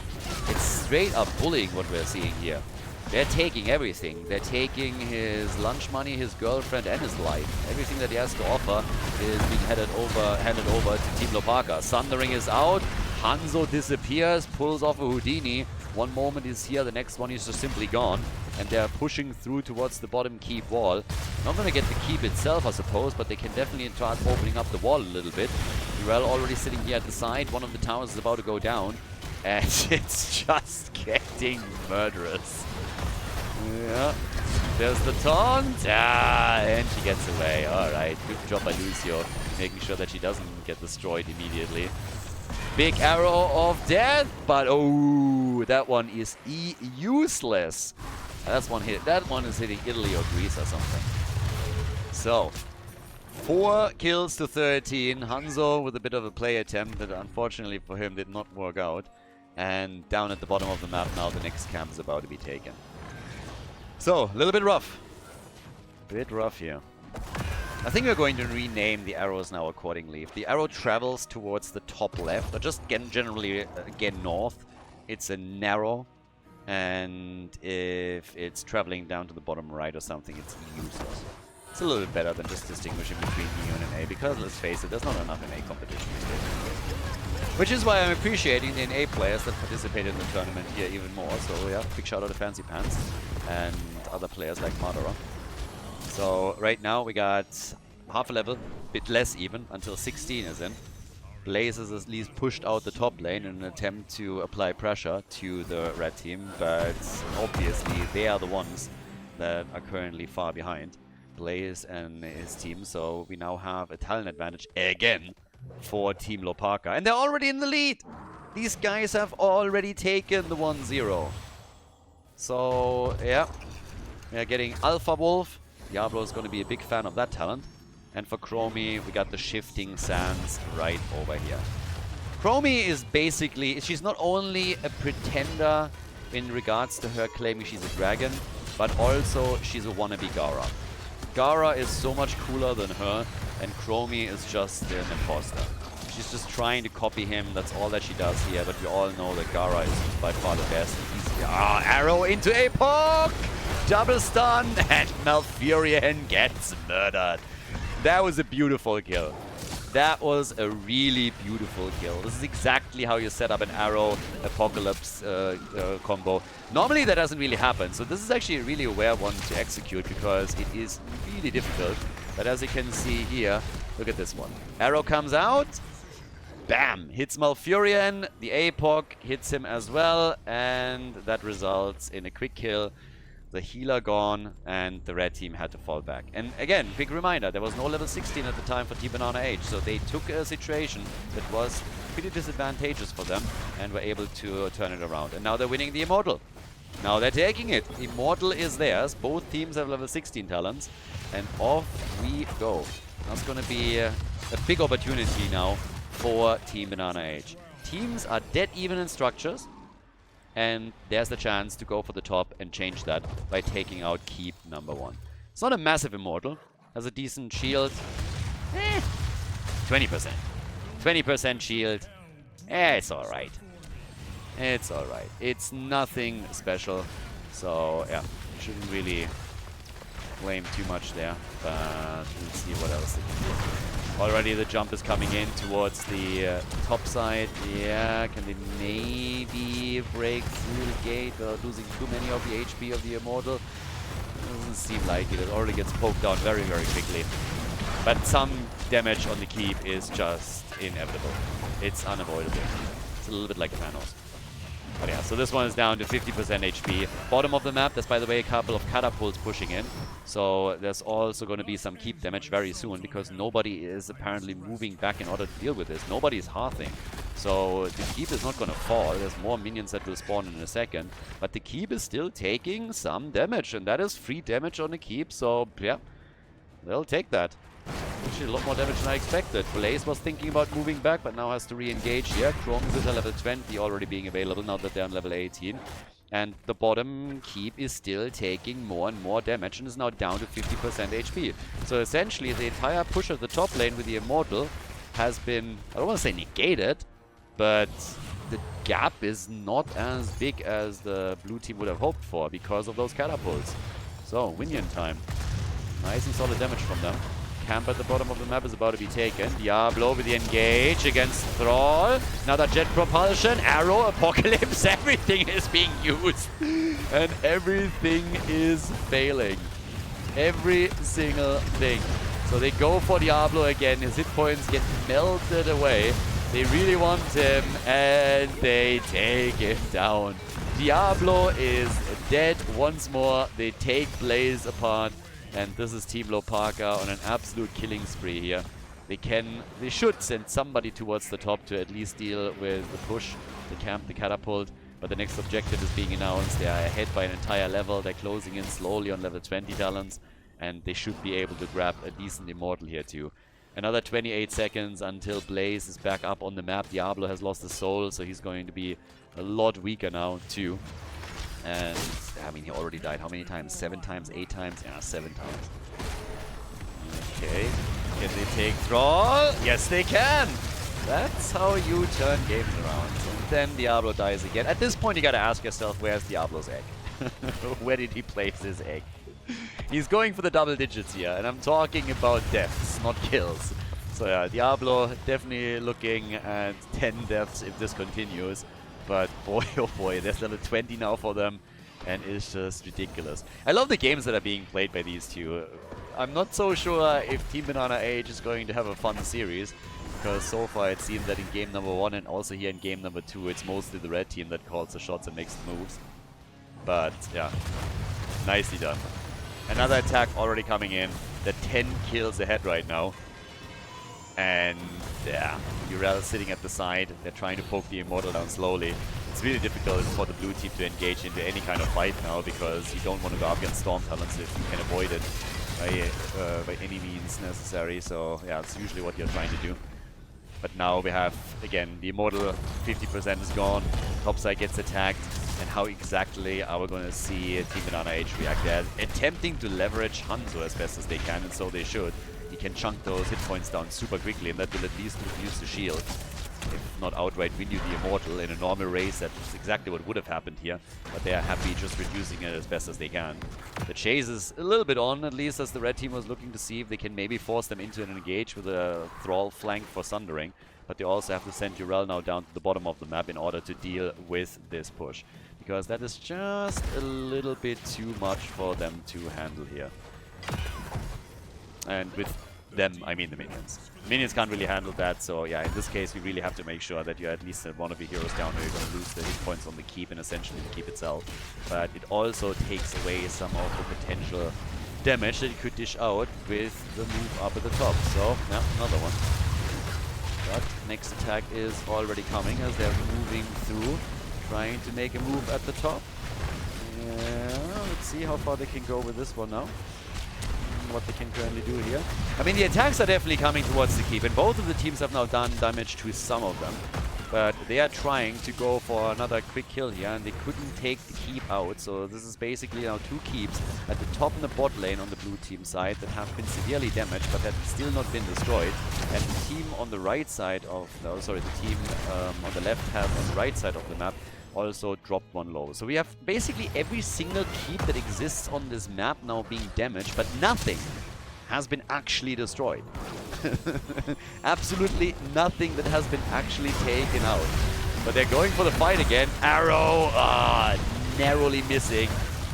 It's straight up bullying what we're seeing here. They're taking everything. They're taking his lunch money, his girlfriend, and his life. Everything that he has to offer is being handed over to Team Hlopaka. Sundering is out. Hanzo disappears, pulls off a Houdini. One moment he's here, the next one he's just simply gone. And they're pushing through towards the bottom keep wall. Not going to get the keep itself, I suppose, but they can definitely start opening up the wall a little bit. Urel already sitting here at the side. One of the towers is about to go down. And it's just getting murderous. Yeah, there's the taunt. And she gets away. Alright, good job by Lucio, making sure that she doesn't get destroyed immediately. Big arrow of death, but oh, that one is useless. That's one hit. That one is hitting Italy or Greece or something. So, 4 kills to 13. Hanzo with a bit of a play attempt that unfortunately for him did not work out. And down at the bottom of the map now, the next camp is about to be taken. So, a little bit rough. Bit rough here. I think we're going to rename the arrows now accordingly. If the arrow travels towards the top left, or just generally again north, it's a narrow. And if it's traveling down to the bottom right or something, it's useless. It's a little bit better than just distinguishing between EU and NA, because let's face it, there's not enough NA competition these days. Which is why I'm appreciating the NA players that participated in the tournament here even more. So yeah, big shout out to Fancy Pants and other players like Madara. So right now we got half a level, bit less even, until 16 is in. Blaze is at least pushed out the top lane in an attempt to apply pressure to the red team, but obviously they are the ones that are currently far behind Blaze and his team. So we now have a talent advantage again for Team Hlopaka, and they're already in the lead. These guys have already taken the 1-0. So yeah, we are getting Alpha Wolf. Diablo is going to be a big fan of that talent. And for Chromie, we got the shifting sands right over here. Chromie is basically, she's not only a pretender in regards to her claiming she's a dragon, but also she's a wannabe Gara. Gara is so much cooler than her, and Chromie is just an imposter. She's just trying to copy him, that's all that she does here, but we all know that Gara is by far the best. Arrow into a poke! Double stun, and Malfurion gets murdered. That was a beautiful kill. That was a really beautiful kill. This is exactly how you set up an Arrow Apocalypse combo. Normally that doesn't really happen, so this is actually a really rare one to execute because it is really difficult. But as you can see here, look at this one. Arrow comes out, bam, hits Malfurion, the APOC hits him as well, and that results in a quick kill. The healer gone, and the red team had to fall back. And again, big reminder, there was no level 16 at the time for Team BananaH, so they took a situation that was pretty disadvantageous for them and were able to turn it around. And now they're winning the Immortal. Now they're taking it. Immortal is theirs. Both teams have level 16 talents, and off we go. That's going to be a big opportunity now for Team BananaH. Teams are dead even in structures, and there's the chance to go for the top and change that by taking out keep number 1. It's not a massive Immortal. Has a decent shield. 20%. 20% shield. It's alright. It's alright. It's nothing special. So, yeah, shouldn't really blame too much there. But let's see what else they can do. Already the jump is coming in towards the top side. Yeah, can they maybe break through the gate without losing too many of the HP of the Immortal? Doesn't seem like it. It already gets poked down very, very quickly. But some damage on the keep is just inevitable. It's unavoidable. It's a little bit like Thanos. But yeah, so this one is down to 50% HP. Bottom of the map, there's by the way a couple of catapults pushing in. So there's also going to be some keep damage very soon because nobody is apparently moving back in order to deal with this. Nobody is hearthing. So the keep is not going to fall. There's more minions that will spawn in a second. But the keep is still taking some damage, and that is free damage on the keep. So yeah, they'll take that. Actually, a lot more damage than I expected. Blaze was thinking about moving back, but now has to re-engage here. Chrome is at level 20 already being available now that they're on level 18. And the bottom keep is still taking more and more damage and is now down to 50% HP. So essentially, the entire push of the top lane with the Immortal has been, I don't want to say negated, but the gap is not as big as the blue team would have hoped for because of those catapults. So, minion time. Nice and solid damage from them. Camp at the bottom of the map is about to be taken. Diablo with the engage against Thrall. Another jet propulsion, arrow, apocalypse, everything is being used. And everything is failing. Every single thing. So they go for Diablo again. His hit points get melted away. They really want him, and they take him down. Diablo is dead once more. They take Blaze apart. And this is Team Hlopaka on an absolute killing spree here. They should send somebody towards the top to at least deal with the push, the camp, the catapult. But the next objective is being announced. They are ahead by an entire level. They're closing in slowly on level 20 talents. And they should be able to grab a decent Immortal here too. Another 28 seconds until Blaze is back up on the map. Diablo has lost his soul, so he's going to be a lot weaker now too. And, I mean, he already died how many times? 7 times? 8 times? Yeah, 7 times. Okay. Can they take Thrall? Yes, they can! That's how you turn games around. And then Diablo dies again. At this point, you gotta ask yourself, where's Diablo's egg? Where did he place his egg? He's going for the double digits here, and I'm talking about deaths, not kills. So yeah, Diablo definitely looking at 10 deaths if this continues. But boy, oh boy, there's level 20 now for them. And it's just ridiculous. I love the games that are being played by these two. I'm not so sure if Team BananaH is going to have a fun series. Because so far it seems that in game number 1 and also here in game number 2, it's mostly the red team that calls the shots and makes the moves. But yeah, nicely done. Another attack already coming in. They're 10 kills ahead right now. And yeah, Urel sitting at the side. They're trying to poke the Immortal down slowly. It's really difficult for the blue team to engage into any kind of fight now because you don't want to go up against Storm Talons if you can avoid it by any means necessary. So yeah, it's usually what you're trying to do. But now we have, again, the Immortal 50% is gone. Topside gets attacked. And how exactly are we going to see Team BananaH react? They're attempting to leverage Hanzo as best as they can, and so they should. He can chunk those hit points down super quickly, and that will at least reduce the shield. If not outright win you the Immortal. In a normal race, that's exactly what would have happened here. But they are happy just reducing it as best as they can. The chase is a little bit on, at least as the red team was looking to see if they can maybe force them into an engage with a Thrall flank for Sundering. But they also have to send Urel now down to the bottom of the map in order to deal with this push. Because that is just a little bit too much for them to handle here. And with them, I mean the minions. Minions can't really handle that, so yeah, in this case we really have to make sure that you at least have one of your heroes down or you're going to lose the hit points on the keep and essentially the keep itself. But it also takes away some of the potential damage that you could dish out with the move up at the top. So, yeah, another one. But next attack is already coming as they're moving through, trying to make a move at the top. Yeah, let's see how far they can go with this one now. What they can currently do here. I mean, the attacks are definitely coming towards the keep, and both of the teams have now done damage to some of them. But they are trying to go for another quick kill here, and they couldn't take the keep out. So this is basically now 2 keeps at the top and the bot lane on the blue team side that have been severely damaged, but have still not been destroyed. And the team on the right side of, no, sorry, the team on the left half on the right side of the map also dropped 1 low. So we have basically every single keep that exists on this map now being damaged, but nothing has been actually destroyed. Absolutely nothing that has been actually taken out. But they're going for the fight again. Arrow, narrowly missing.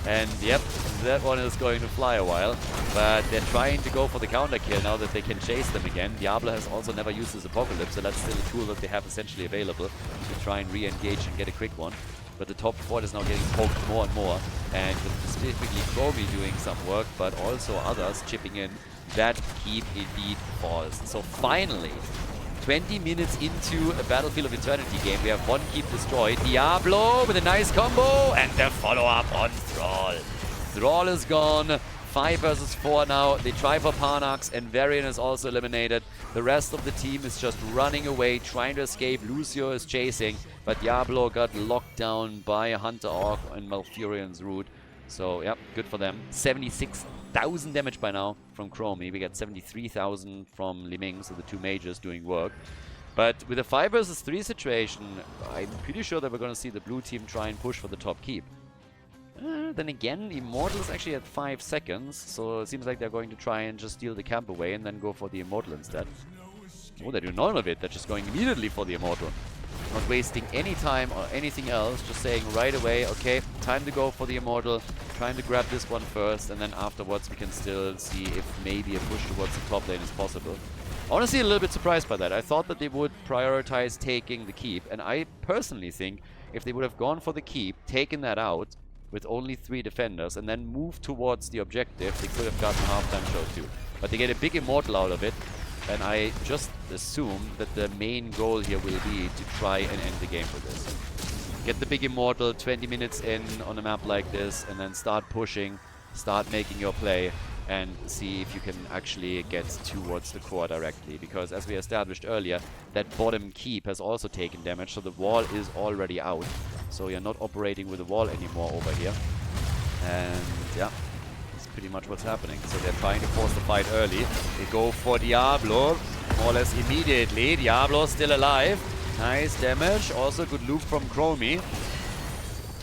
And yep, that one is going to fly a while. But they're trying to go for the counter kill now that they can chase them again. Diablo has also never used his Apocalypse, so that's still a tool that they have essentially available to try and re-engage and get a quick one. But the top fort is now getting poked more and more. And with specifically Chromie doing some work, but also others chipping in, that keep indeed falls. So finally, 20 minutes into a Battlefield of Eternity game, we have 1 keep destroyed. Diablo with a nice combo, and the follow-up on Thrall. Thrall is gone. 5 versus 4 now. They try for Parnax, and Varian is also eliminated. The rest of the team is just running away, trying to escape. Lucio is chasing, but Diablo got locked down by a Hunter Orc and Malfurion's Root. So, yep, good for them. 76,000 damage by now from Chromie. We get 73,000 from Liming, so the 2 mages doing work. But with a 5 versus 3 situation, I'm pretty sure that we're going to see the blue team try and push for the top keep. Then again, Immortal is actually at 5 seconds, so it seems like they're going to try and just steal the camp away and then go for the Immortal instead. Oh, they do none of it. They're just going immediately for the Immortal. Not wasting any time or anything else, just saying right away, okay, time to go for the Immortal, trying to grab this one first, and then afterwards we can still see if maybe a push towards the top lane is possible. Honestly, a little bit surprised by that. I thought that they would prioritize taking the keep, and I personally think if they would have gone for the keep, taken that out with only 3 defenders, and then moved towards the objective, they could have gotten halftime show too. But they get a big Immortal out of it, and I just assume that the main goal here will be to try and end the game with this. Get the big Immortal 20 minutes in on a map like this, and then start pushing, start making your play, and see if you can actually get towards the core directly. Because as we established earlier, that bottom keep has also taken damage, so the wall is already out. So you're not operating with the wall anymore over here. And yeah, that's pretty much what's happening. So they're trying to force the fight early. They go for Diablo, more or less immediately. Diablo still alive. Nice damage. Also good loop from Chromie.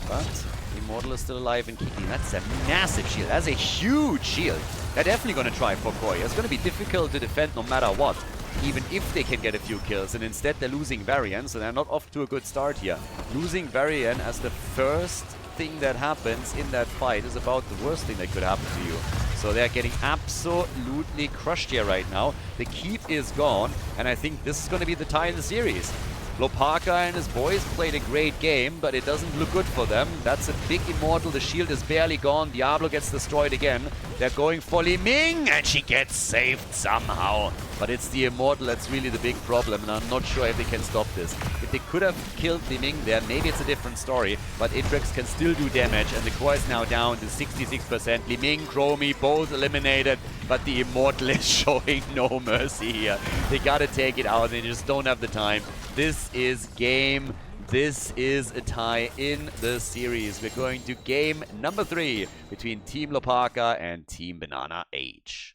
But Immortal is still alive and kicking. That's a massive shield. That's a huge shield. They're definitely going to try for Koya. It's going to be difficult to defend no matter what. even if they can get a few kills, and instead they're losing Varian, so they're not off to a good start here. Losing Varian as the first thing that happens in that fight is about the worst thing that could happen to you. So they're getting absolutely crushed here right now. The keep is gone, and I think this is going to be the tie in the series. Hlopaka and his boys played a great game, but it doesn't look good for them. That's a big immortal. The shield is barely gone. Diablo gets destroyed again. They're going for Li Ming, and she gets saved somehow. But it's the immortal that's really the big problem, and I'm not sure if they can stop this. If they could have killed Li Ming there, maybe it's a different story, but Idrix can still do damage, and the core is now down to 66%. Li Ming, Chromie, both eliminated, but the immortal is showing no mercy here. They gotta take it out, they just don't have the time. This is game. This is a tie in the series. We're going to game number 3 between Team Hlopaka and Team BananaH.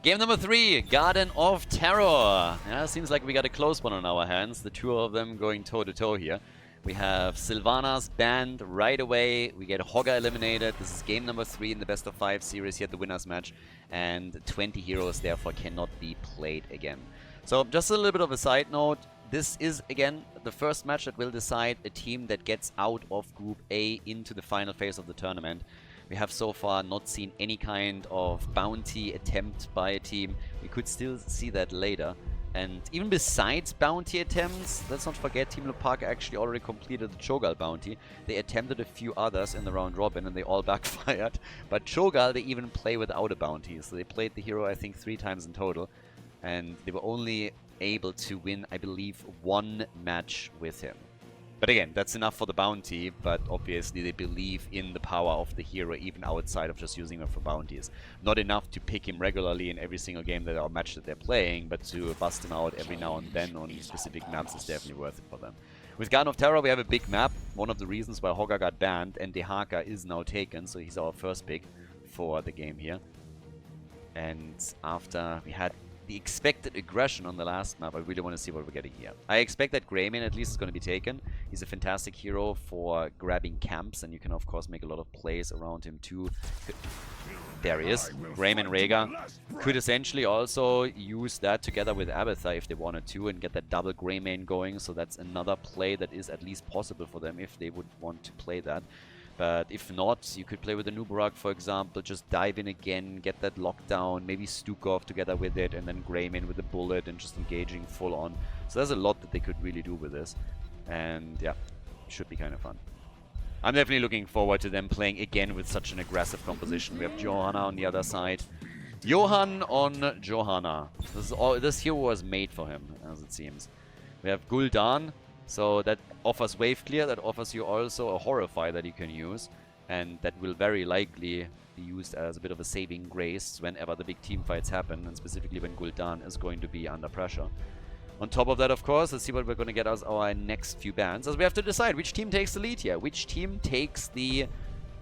Game number 3, Garden of Terror. Yeah, seems like we got a close one on our hands. The two of them going toe-to-toe here. We have Sylvanas banned right away. We get Hogga eliminated. This is game number 3 in the best of 5 series here at the winners match. And 20 heroes therefore cannot be played again. So just a little bit of a side note. This is again the first match that will decide a team that gets out of Group A into the final phase of the tournament. We have so far not seen any kind of bounty attempt by a team. We could still see that later. And even besides bounty attempts, let's not forget Team Hlopaka actually already completed the Cho'Gall bounty. They attempted a few others in the round robin and they all backfired. But Cho'Gall they even play without a bounty. So they played the hero I think 3 times in total. And they were only able to win, I believe, 1 match with him. But again, that's enough for the bounty, but obviously they believe in the power of the hero even outside of just using him for bounties. Not enough to pick him regularly in every single game or match that they're playing, but to bust him out every now and then on specific maps is definitely worth it for them. With Garden of Terror we have a big map, one of the reasons why Hogga got banned, and Dehaka is now taken, so he's our first pick for the game here. And after we had the expected aggression on the last map, I really want to see what we're getting here. I expect that Greymane at least is going to be taken. He's a fantastic hero for grabbing camps, and you can of course make a lot of plays around him too. There he is. Greymane Rhaegar could essentially also use that together with Abathar if they wanted to and get that double Greymane going, so that's another play that is at least possible for them if they would want to play that. But if not, you could play with the Nubarak, for example, just dive in again, get that lockdown, maybe Stukov together with it, and then Greymane with the bullet and just engaging full on. So there's a lot that they could really do with this. And yeah, should be kind of fun. I'm definitely looking forward to them playing again with such an aggressive composition. We have Johanna on the other side. Johan on Johanna. This hero was made for him, as it seems. We have Gul'dan. So that offers wave clear, that offers you also a Horrify that you can use, and that will very likely be used as a bit of a saving grace whenever the big team fights happen, and specifically when Gul'dan is going to be under pressure. On top of that, of course, let's see what we're going to get as our next few bans, as we have to decide which team takes the lead here, which team takes the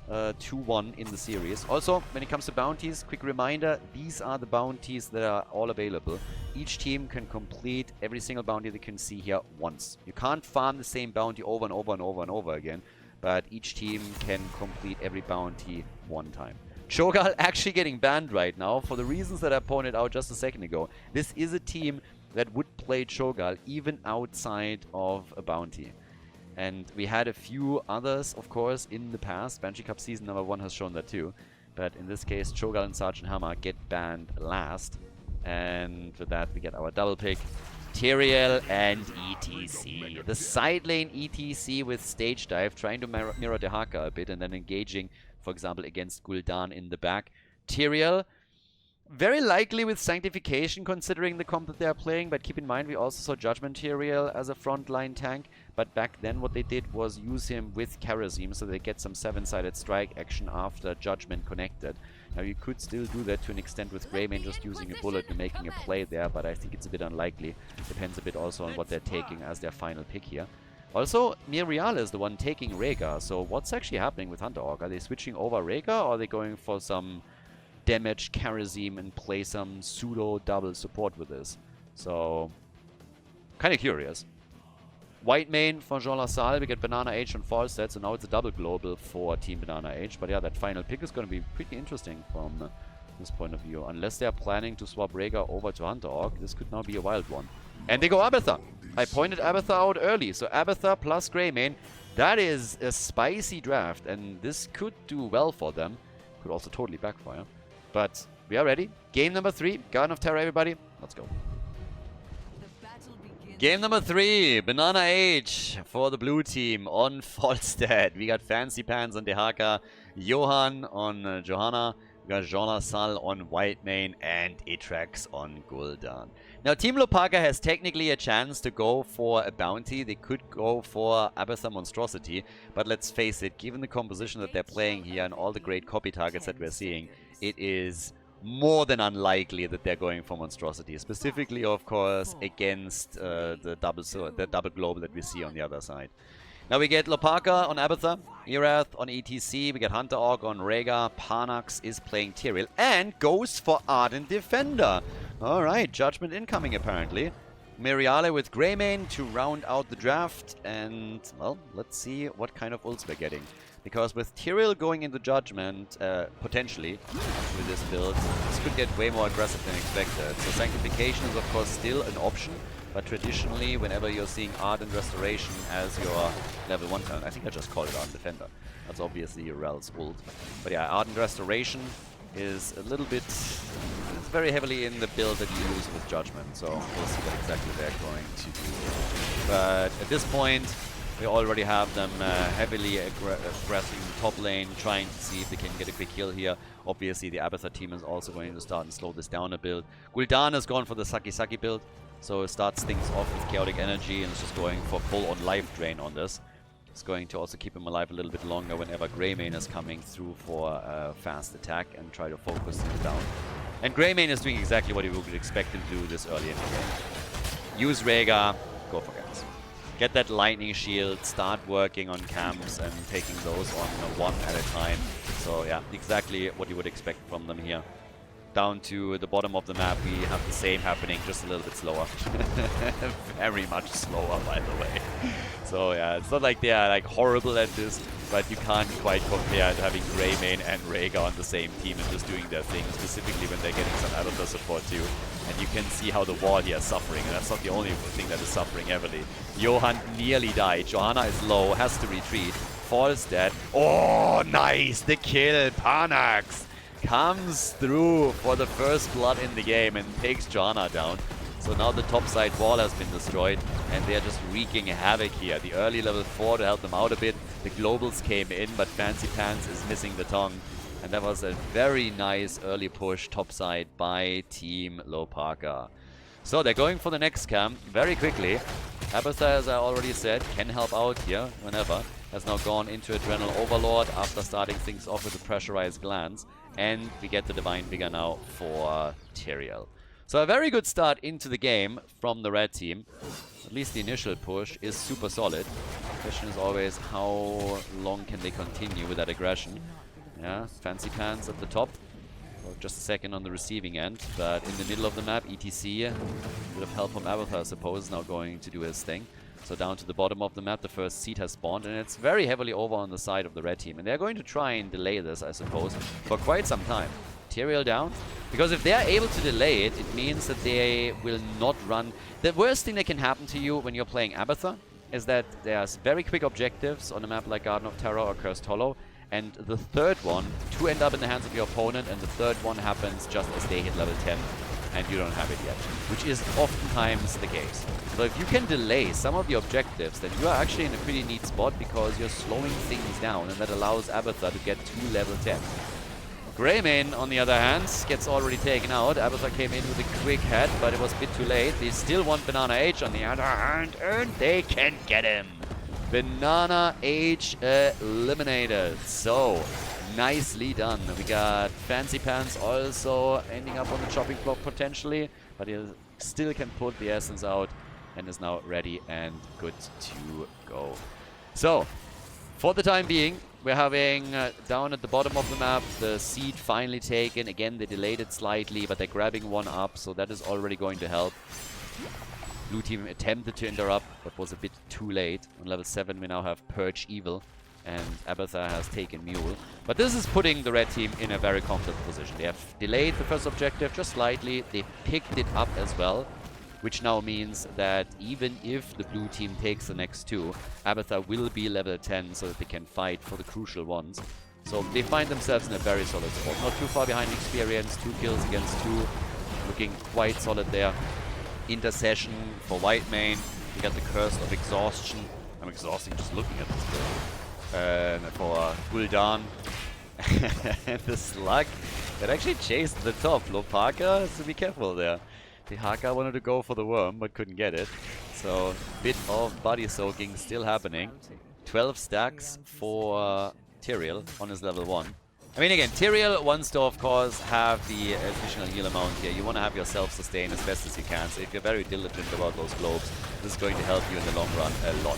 2-1 in the series. Also, when it comes to bounties, quick reminder, these are the bounties that are all available. Each team can complete every single bounty they can see here once. You can't farm the same bounty over and over and over and over again, but each team can complete every bounty one time. Cho'Gall actually getting banned right now for the reasons that I pointed out just a second ago. This is a team that would play Cho'Gall even outside of a bounty. And we had a few others, of course, in the past. Banshee Cup season number 1 has shown that too. But in this case, Cho'Gall and Sergeant Hammer get banned last. And for that, we get our double pick. Tyrael and ETC. The side lane ETC with stage dive, trying to mirror Dehaka a bit and then engaging, for example, against Gul'dan in the back. Tyrael, very likely with Sanctification considering the comp that they are playing, but keep in mind we also saw Judgment Tyrael as a frontline tank, but back then what they did was use him with Kharazim so they get some 7-sided strike action after Judgment connected. Now you could still do that to an extent with Greymane just using a bullet and making a play there, but I think it's a bit unlikely. Depends a bit also on what they're taking as their final pick here. Also, Mirial is the one taking Rhaegar, so what's actually happening with Hunter Hawk? Are they switching over Rhaegar or are they going for some damage Kharazim and play some pseudo double support with this? So, kind of curious. White main for Jean Lassalle. We get BananaH on Falstad, so now it's a double global for Team BananaH. But yeah, that final pick is going to be pretty interesting from this point of view. Unless they are planning to swap Rhaegar over to Hunter Orc, this could now be a wild one. And they go Abathur. I pointed Abathur out early, so Abathur plus Greymane. That is a spicy draft, and this could do well for them. Could also totally backfire. But we are ready. Game number 3. Garden of Terror, everybody. Let's go. Game number 3, BananaH for the blue team on Falstad. We got Fancy Pants on Dehaka, Johan on Johanna, we got Jean Lassalle on Whitemane, and Atrax on Gul'dan. Now, Team Hlopaka has technically a chance to go for a bounty. They could go for Abathur Monstrosity, but let's face it, given the composition that they're playing here and all the great copy targets that we're seeing, it is more than unlikely that they're going for Monstrosity. Specifically, of course, against the double global that we see on the other side. Now we get Hlopaka on Abathur, Erath on ETC, we get Hunter Orc on Rhaegar, Parnax is playing Tyrael, and goes for Ardent Defender. Alright, Judgment incoming apparently. Miriale with Greymane to round out the draft, and, well, let's see what kind of ults we're getting. Because with Tyrael going into Judgment, potentially, with this build, this could get way more aggressive than expected. So Sanctification is of course still an option, but traditionally, whenever you're seeing Ardent Restoration as your level 1 talent, I think I just called it Ardent Defender. That's obviously Rel's ult. But yeah, Ardent Restoration is a little bit, it's very heavily in the build that you use with Judgment, so we'll see what exactly they're going to do. But at this point, we already have them heavily aggressive in the top lane, trying to see if they can get a quick kill here. Obviously, the Abathur team is also going to start and slow this down a bit. Gul'dan has gone for the Saki build, so it starts things off with Chaotic Energy and is just going for full-on life drain on this. It's going to also keep him alive a little bit longer whenever Greymane is coming through for a fast attack and try to focus him down. And Greymane is doing exactly what you would expect him to do this early in the game. Use Rhaegar, go for gas. Get that lightning shield, start working on camps and taking those on one at a time. So yeah, exactly what you would expect from them here. Down to the bottom of the map, we have the same happening, just a little bit slower. Very much slower, by the way. So yeah, it's not like they are like horrible at this, but you can't quite compare to having Greymane and Rhaegar on the same team and just doing their thing, specifically when they're getting some Abathur support too. And you can see how the wall here is suffering, and that's not the only thing that is suffering heavily. Johan nearly died, Johanna is low, has to retreat, falls dead. Oh, nice, the kill, Parnax comes through for the first blood in the game and takes Johanna down. So now the top side wall has been destroyed and they're just wreaking havoc here. The early level 4 to help them out a bit. The globals came in, but Fancy Pants is missing the tongue. And that was a very nice early push topside by Team Hlopaka. So they're going for the next camp very quickly. Abathur, as I already said, can help out here whenever. Has now gone into Adrenal Overlord after starting things off with a pressurized glance. And we get the Divine Vigor now for Tyrael. So a very good start into the game from the red team. At least the initial push is super solid. The question is always how long can they continue with that aggression. Yeah, Fancy Pants at the top. Well, just a second on the receiving end. But in the middle of the map, ETC, a bit of help from Abathur, I suppose, now going to do his thing. So down to the bottom of the map, the first seed has spawned, and it's very heavily over on the side of the red team. And they're going to try and delay this, I suppose, for quite some time. Tyrael down, because if they're able to delay it, it means that they will not run. The worst thing that can happen to you when you're playing Abathur is that there's very quick objectives on a map like Garden of Terror or Cursed Hollow, and the third one to end up in the hands of your opponent, and the third one happens just as they hit level 10. And you don't have it yet, which is oftentimes the case. So if you can delay some of the objectives, then you are actually in a pretty neat spot because you're slowing things down, and that allows Abathur to get to level 10. Greymane, on the other hand, gets already taken out. Abathur came in with a quick head, but it was a bit too late. They still want BananaH on the other hand, and they can get him. BananaH eliminated. So, nicely done. We got Fancy Pants also ending up on the chopping block potentially, but he still can put the essence out and is now ready and good to go. So, for the time being, we're having down at the bottom of the map the seed finally taken. Again, they delayed it slightly, but they're grabbing one up, so that is already going to help. Blue team attempted to interrupt, but was a bit too late. On level 7 we now have Purge Evil, and Abathar has taken Mule. But this is putting the red team in a very comfortable position. They have delayed the first objective just slightly. They picked it up as well, which now means that even if the blue team takes the next 2, Abathar will be level 10 so that they can fight for the crucial ones. So they find themselves in a very solid spot. Not too far behind experience, 2 kills against 2. Looking quite solid there. Intercession for Whitemane. We got the Curse of Exhaustion. I'm exhausting just looking at this build. For Gul'dan. And the Slug that actually chased the top. Hlopaka has to be careful there. The Haka wanted to go for the worm, but couldn't get it. So, bit of body soaking still happening. 12 stacks for Tyrael on his level 1. I mean, again, Tyrael wants to, of course, have the additional heal amount here. You want to have your self-sustain as best as you can. So if you're very diligent about those globes, this is going to help you in the long run a lot.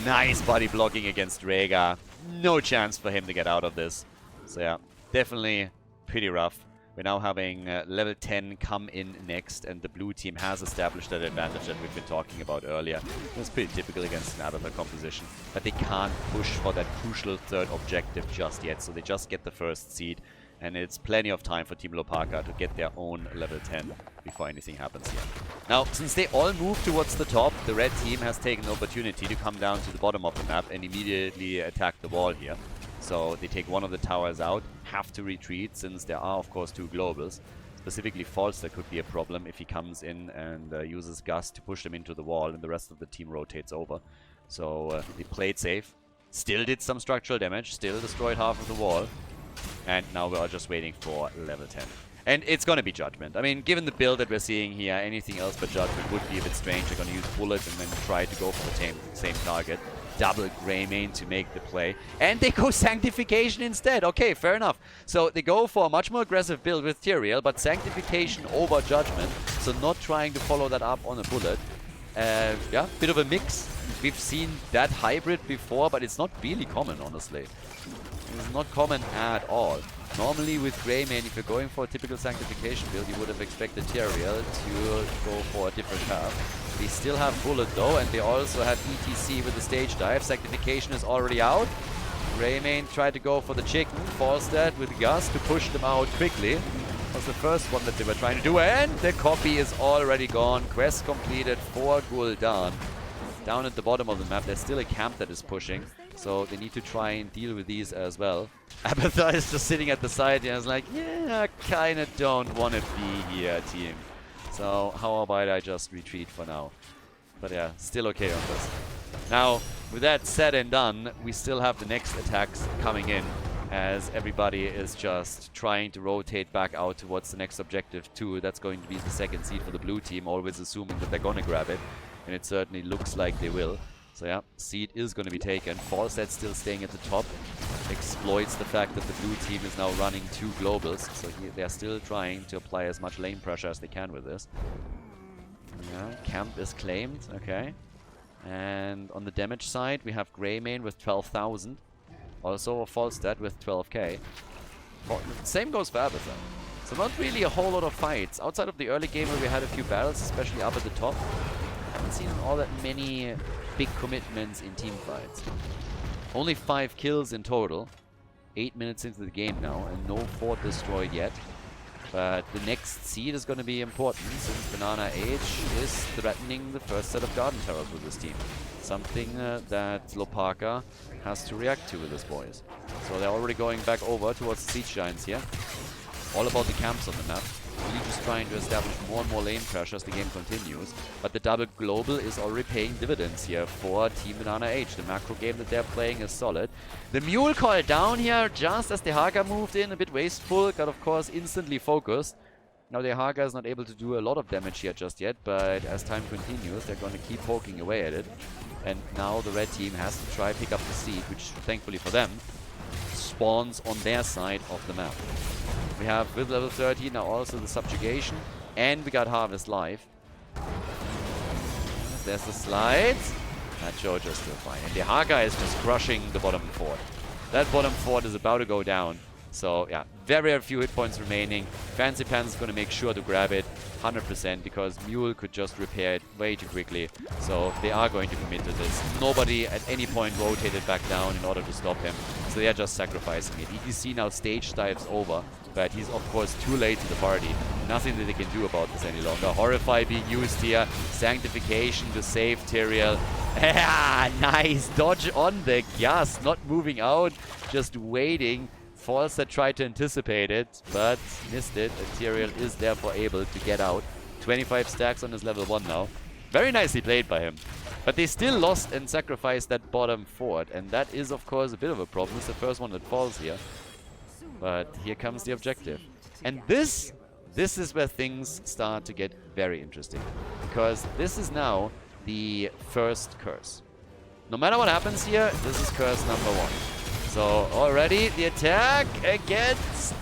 Nice body blocking against Rhaegar. No chance for him to get out of this. So yeah, definitely pretty rough. We're now having level 10 come in next, and the blue team has established that advantage that we've been talking about earlier. It's pretty typical against an Abathar composition, but they can't push for that crucial third objective just yet, so they just get the first seed, and it's plenty of time for Team Hlopaka to get their own level 10 before anything happens here. Now, since they all move towards the top, the red team has taken the opportunity to come down to the bottom of the map and immediately attack the wall here. So they take one of the towers out, have to retreat since there are of course 2 globals. Specifically Falster could be a problem if he comes in and uses Gust to push them into the wall and the rest of the team rotates over. So they played safe, still did some structural damage, still destroyed half of the wall. And now we are just waiting for level 10. And it's gonna be Judgment. I mean, given the build that we're seeing here, anything else but Judgment would be a bit strange. They're gonna use Bullet and then try to go for the same target. Double Greymane to make the play. And they go Sanctification instead. Okay, fair enough. So they go for a much more aggressive build with Tyrael, but Sanctification over Judgment. So not trying to follow that up on a Bullet. Yeah, bit of a mix. We've seen that hybrid before, but it's not really common, honestly. It's not common at all. Normally with Greymane, if you're going for a typical Sanctification build, you would have expected Tyrael to go for a different path. They still have Bullet though, and they also have ETC with the stage dive. Sanctification is already out. Greymane tried to go for the chicken, forced that with Gust to push them out quickly. Was the first one that they were trying to do, and the copy is already gone. Quest completed for Gul'dan. Down at the bottom of the map, there's still a camp that is pushing, so they need to try and deal with these as well. Abathar is just sitting at the side and is like, yeah, I kinda don't want to be here, team. So how about I just retreat for now? But yeah, still okay on this. Now, with that said and done, we still have the next attacks coming in, as everybody is just trying to rotate back out towards the next objective too. That's going to be the second seed for the blue team, always assuming that they're gonna grab it. And it certainly looks like they will. So yeah, seed is going to be taken. Falset still staying at the top. Exploits the fact that the blue team is now running 2 globals. So they're still trying to apply as much lane pressure as they can with this. Yeah, camp is claimed. Okay. And on the damage side, we have Greymane with 12,000. Also Falstad with 12k. Same goes for Abathar. So not really a whole lot of fights. Outside of the early game where we had a few battles, especially up at the top. Haven't seen all that many big commitments in team fights. Only 5 kills in total. 8 minutes into the game now, and no fort destroyed yet. But the next seed is going to be important, since BananaH is threatening the first set of Garden Towers with this team. Something that Hlopaka has to react to with his boys. So they're already going back over towards the Siege Giants here. All about the camps on the map. Really just trying to establish more and more lane pressure as the game continues. But the double global is already paying dividends here for Team BananaH. The macro game that they're playing is solid. The Mule call down here just as the Haka moved in, a bit wasteful, got of course instantly focused. Now the Haka is not able to do a lot of damage here just yet, but as time continues they're going to keep poking away at it. And now the red team has to try pick up the seed, which thankfully for them spawns on their side of the map. We have with level 30 now also the subjugation, and we got Harvest live. There's the slides. That Jojo's still fine. And the Haka is just crushing the bottom fort. That bottom fort is about to go down. So yeah, very few hit points remaining. Fancy Pants is going to make sure to grab it 100% because Mule could just repair it way too quickly. So they are going to commit to this. Nobody at any point rotated back down in order to stop him. So they are just sacrificing it. ETC now stage dives over, but he's of course too late to the party. Nothing that they can do about this any longer. Horrify being used here. Sanctification to save Tyrael. Yeah, nice dodge on the gas. Not moving out, just waiting. False that tried to anticipate it, but missed it. And Tyrael is therefore able to get out. 25 stacks on his level 1 now. Very nicely played by him. But they still lost and sacrificed that bottom fort. And that is, of course, a bit of a problem. It's the first one that falls here. But here comes the objective. And this is where things start to get very interesting. Because this is now the first curse. No matter what happens here, this is curse number 1. So already the attack against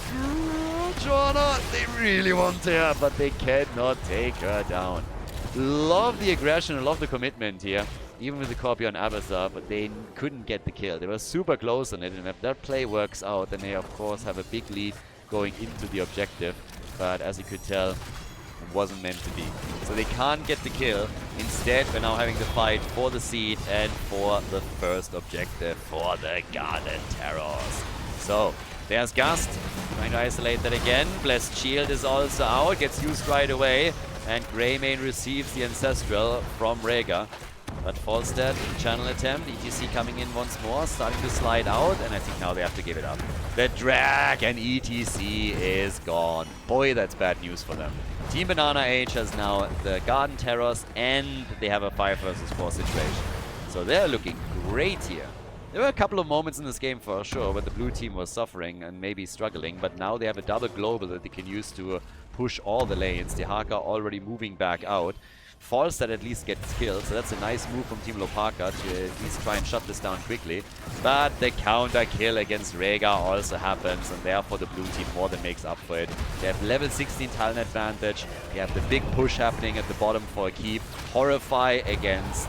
Joanna. They really want her, but they cannot take her down. Love the aggression and love the commitment here. Even with the copy on Abathar, but they couldn't get the kill. They were super close on it, and if that play works out, then they of course have a big lead going into the objective. But as you could tell, it wasn't meant to be. So they can't get the kill. Instead, we're now having the fight for the seed and for the first objective for the Garden Terrors. So there's Gust, trying to isolate that again. Blessed Shield is also out, gets used right away. And Greymane receives the Ancestral from Rhaegar. But Falstad, channel attempt, ETC coming in once more, starting to slide out, and I think now they have to give it up. The drag and ETC is gone. Boy, that's bad news for them. Team BananaH has now the Garden Terrors, and they have a 5 versus 4 situation. So they're looking great here. There were a couple of moments in this game for sure where the blue team was suffering and maybe struggling, but now they have a double global that they can use to push all the lanes. The Haka already moving back out. Falstad at least gets killed, so that's a nice move from Team Hlopaka to at least try and shut this down quickly. But the counter kill against Rhaegar also happens, and therefore the blue team more than makes up for it. They have level 16 talent advantage. They have the big push happening at the bottom for a keep. Horrify against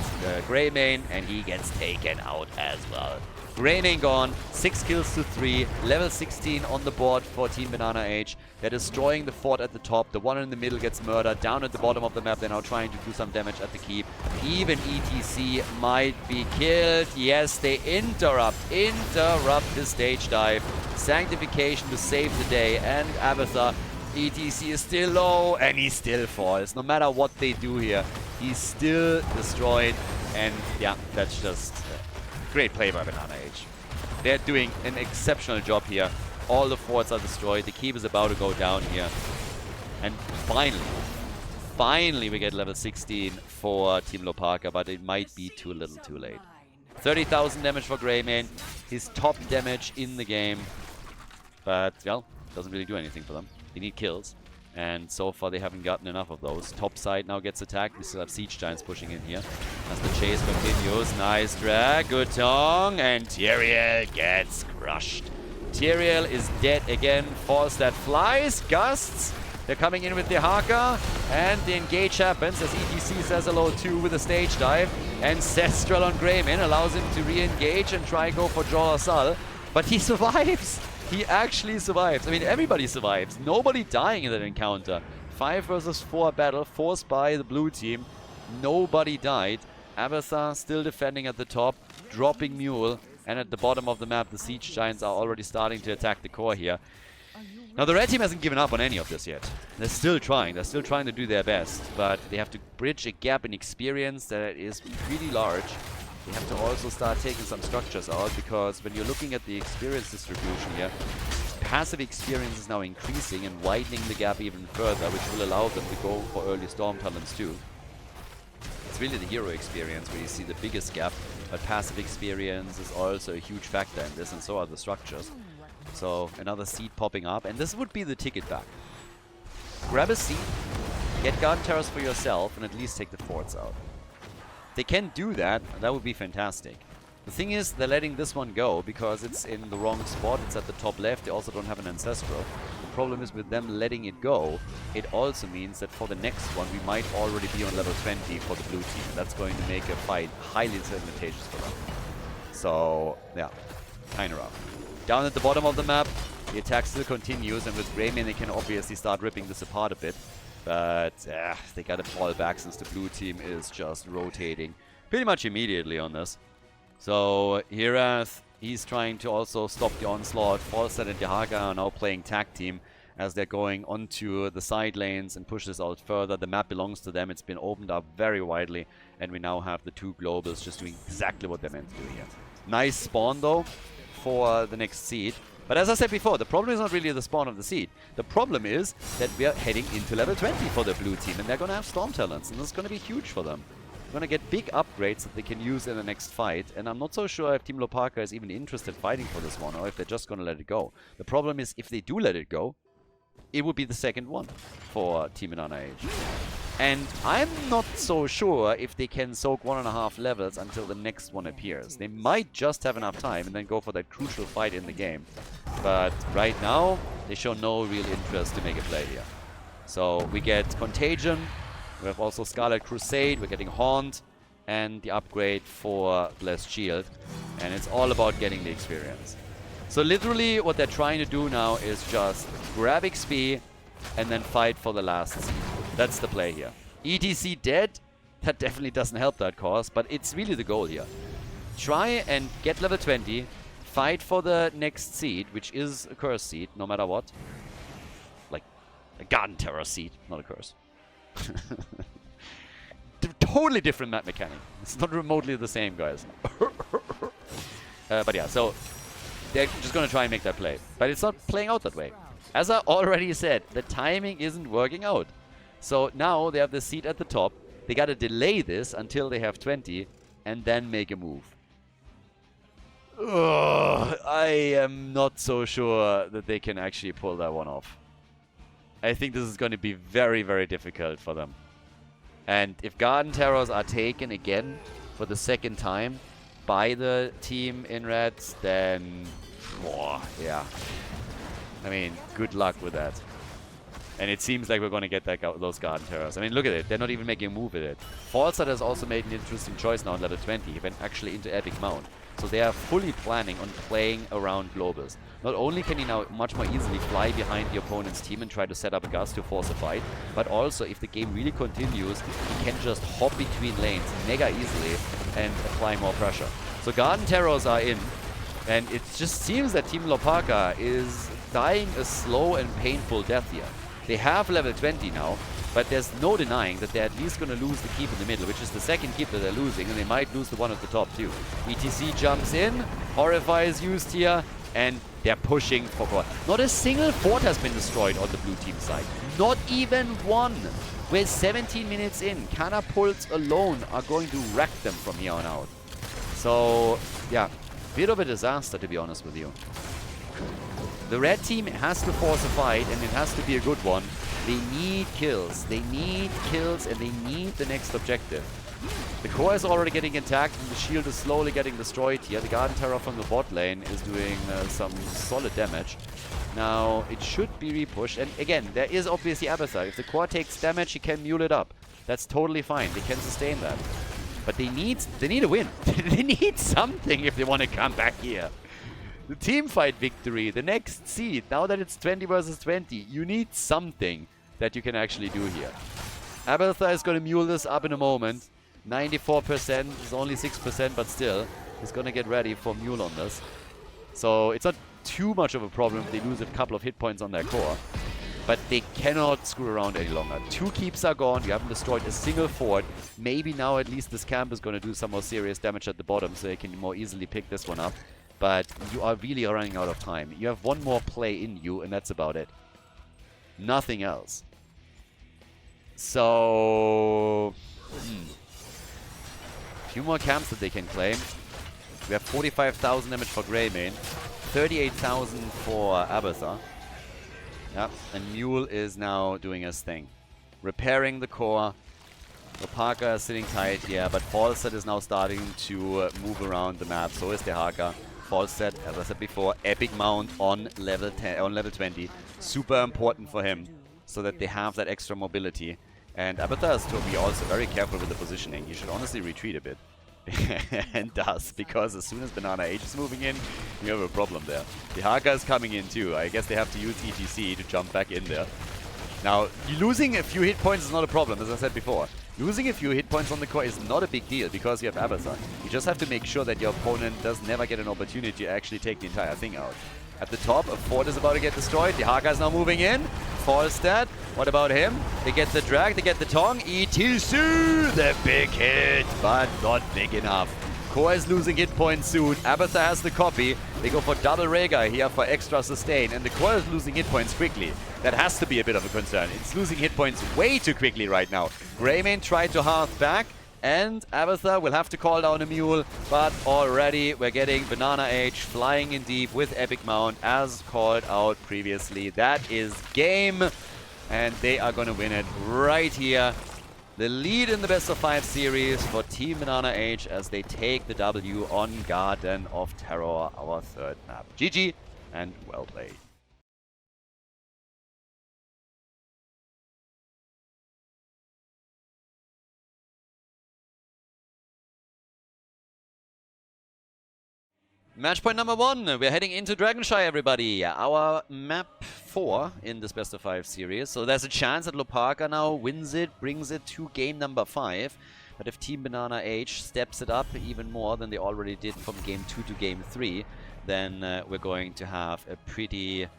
Greymane, and he gets taken out as well. Greymane gone, 6 kills to 3, level 16 on the board for Team BananaH. They're destroying the fort at the top, the one in the middle gets murdered. Down at the bottom of the map, they're now trying to do some damage at the keep. Even ETC might be killed. Yes, they interrupt the stage dive. Sanctification to save the day, and Abathar. ETC is still low, and he still falls. No matter what they do here, he's still destroyed, and yeah, that's just... great play by BananaH. They're doing an exceptional job here. All the forts are destroyed. The keep is about to go down here. And finally we get level 16 for Team Hlopaka, but it might be too little too late. 30,000 damage for Greymane. His top damage in the game. But, well, doesn't really do anything for them. They need kills. And so far they haven't gotten enough of those. Top side now gets attacked. We still have Siege Giants pushing in here. As the chase continues. Nice drag. Good tongue. And Tyrael gets crushed. Tyrael is dead again. Falstad flies. Gusts. They're coming in with the Haka. And the engage happens as ETC says hello too with a stage dive. Ancestral on Greymane allows him to re-engage and try and go for Jor Asal. But he survives. He actually survives. I mean, everybody survives. Nobody dying in that encounter. 5 versus 4 battle forced by the blue team. Nobody died. Abathar still defending at the top, dropping Mule. And at the bottom of the map, the Siege Giants are already starting to attack the core here. Now, the red team hasn't given up on any of this yet. They're still trying. They're still trying to do their best. But they have to bridge a gap in experience that is pretty large. They have to also start taking some structures out, because when you're looking at the experience distribution here, passive experience is now increasing and widening the gap even further, which will allow them to go for early storm talents too. It's really the hero experience where you see the biggest gap, but passive experience is also a huge factor in this, and so are the structures. So another seed popping up, and this would be the ticket back. Grab a seed, get Garden Terrors for yourself, and at least take the forts out. They can do that, and that would be fantastic. The thing is, they're letting this one go because it's in the wrong spot. It's at the top left. They also don't have an Ancestral. The problem is with them letting it go, it also means that for the next one, we might already be on level 20 for the blue team. That's going to make a fight highly disadvantageous for them. So, yeah, kind of rough. Down at the bottom of the map, The attack still continues, and with Greymane they can obviously start ripping this apart a bit. But they gotta fall back since the blue team is just rotating pretty much immediately on this. So Hirath, he's trying to also stop the onslaught. Falstad and Hlopaka are now playing tag team as they're going onto the side lanes and push this out further. The map belongs to them. It's been opened up very widely, and we now have the two globals just doing exactly what they're meant to do here. Nice spawn though for the next seed. But as I said before, the problem is not really the spawn of the seed. The problem is that we are heading into level 20 for the blue team, and they're going to have storm talents, and this is going to be huge for them. They're going to get big upgrades that they can use in the next fight, and I'm not so sure if Team Hlopaka is even interested fighting for this one, or if they're just going to let it go. The problem is, if they do let it go, it would be the second one for Team BananaH. And I'm not so sure if they can soak 1.5 levels until the next one appears. They might just have enough time and then go for that crucial fight in the game. But right now, they show no real interest to make a play here. So we get Contagion, we have also Scarlet Crusade, we're getting Haunt, and the upgrade for Blessed Shield. And it's all about getting the experience. So literally what they're trying to do now is just grab XP and then fight for the last seed. That's the play here. ETC dead, that definitely doesn't help that cause, but it's really the goal here. Try and get level 20, fight for the next seed, which is a curse seed, no matter what. Like a Garden Terror seed, not a curse. Totally different map mechanic. It's not remotely the same, guys. But yeah, so they're just going to try and make that play. But it's not playing out that way. As I already said, the timing isn't working out. So now they have the seat at the top. They got to delay this until they have 20 and then make a move. Ugh, I am not so sure that they can actually pull that one off. I think this is going to be very, very difficult for them. And if Garden Terrors are taken again for the second time by the team in reds, then yeah. I mean, good luck with that. And it seems like we're going to get those Garden Terrors. I mean, look at it. They're not even making a move with it. Falstad has also made an interesting choice now on level 20. He went actually into Epic Mount. So they are fully planning on playing around globals. Not only can he now much more easily fly behind the opponent's team and try to set up a gust to force a fight, but also if the game really continues, he can just hop between lanes mega easily and apply more pressure. So Garden Terrors are in. And it just seems that Team Hlopaka is dying a slow and painful death here. They have level 20 now, but there's no denying that they're at least going to lose the keep in the middle, which is the second keep that they're losing, and they might lose the one at the top too. ETC jumps in, Horrify is used here, and they're pushing for God. Not a single fort has been destroyed on the blue team side. Not even one. We're 17 minutes in. Catapults alone are going to wreck them from here on out. So, yeah, bit of a disaster, to be honest with you. The red team has to force a fight, and it has to be a good one. They need kills. They need kills, and they need the next objective. The core is already getting attacked, and the shield is slowly getting destroyed here. The Garden Terror from the bot lane is doing some solid damage. Now, it should be repushed. And again, there is obviously Abathar. If the core takes damage, he can mule it up. That's totally fine. They can sustain that. But they need a win. They need something if they want to come back here. The team fight victory, the next seed, now that it's 20 versus 20, you need something that you can actually do here. Abathar is going to mule this up in a moment. 94% is only 6%, but still, he's going to get ready for mule on this. So it's not too much of a problem if they lose a couple of hit points on their core. But they cannot screw around any longer. 2 keeps are gone, you haven't destroyed a single fort. Maybe now at least this camp is going to do some more serious damage at the bottom, so they can more easily pick this one up. But you are really running out of time. You have one more play in you, and that's about it. Nothing else. So... a few more camps that they can claim. We have 45,000 damage for Greymane, 38,000 for Abathar. Yep, and Mule is now doing his thing. Repairing the core. Hlopaka is sitting tight, yeah, but Falstad is now starting to move around the map. So is Hlopaka. Falstad, as I said before, epic mount on level 10, on level 20. Super important for him, so that they have that extra mobility. And Abathar is to be also very careful with the positioning. He should honestly retreat a bit. and does, because as soon as BananaH is moving in, we have a problem there. The Haka is coming in too. I guess they have to use ETC to jump back in there. Now, losing a few hit points is not a problem, as I said before. Losing a few hit points on the core is not a big deal because you have Abathar. You just have to make sure that your opponent does never get an opportunity to actually take the entire thing out. At the top, a fort is about to get destroyed. The Haka is now moving in. Falstad. What about him? They get the drag, they get the tong. ETC! The big hit, but not big enough. Core is losing hit points soon. Abathar has the copy. They go for double Rega here for extra sustain. And the core is losing hit points quickly. That has to be a bit of a concern. It's losing hit points way too quickly right now. Greymane tried to hearth back. And Abathar will have to call down a mule. But already we're getting BananaH flying in deep with Epic Mount as called out previously. That is game. And they are going to win it right here. The lead in the best of 5 series for Team BananaH as they take the W on Garden of Terror, our third map. GG and well played. Match point number 1. We're heading into Dragonshy, everybody. Our map 4 in this best of 5 series. So there's a chance that Hlopaka now wins it, brings it to game number 5. But if Team BananaH steps it up even more than they already did from game 2 to game 3, then we're going to have a pretty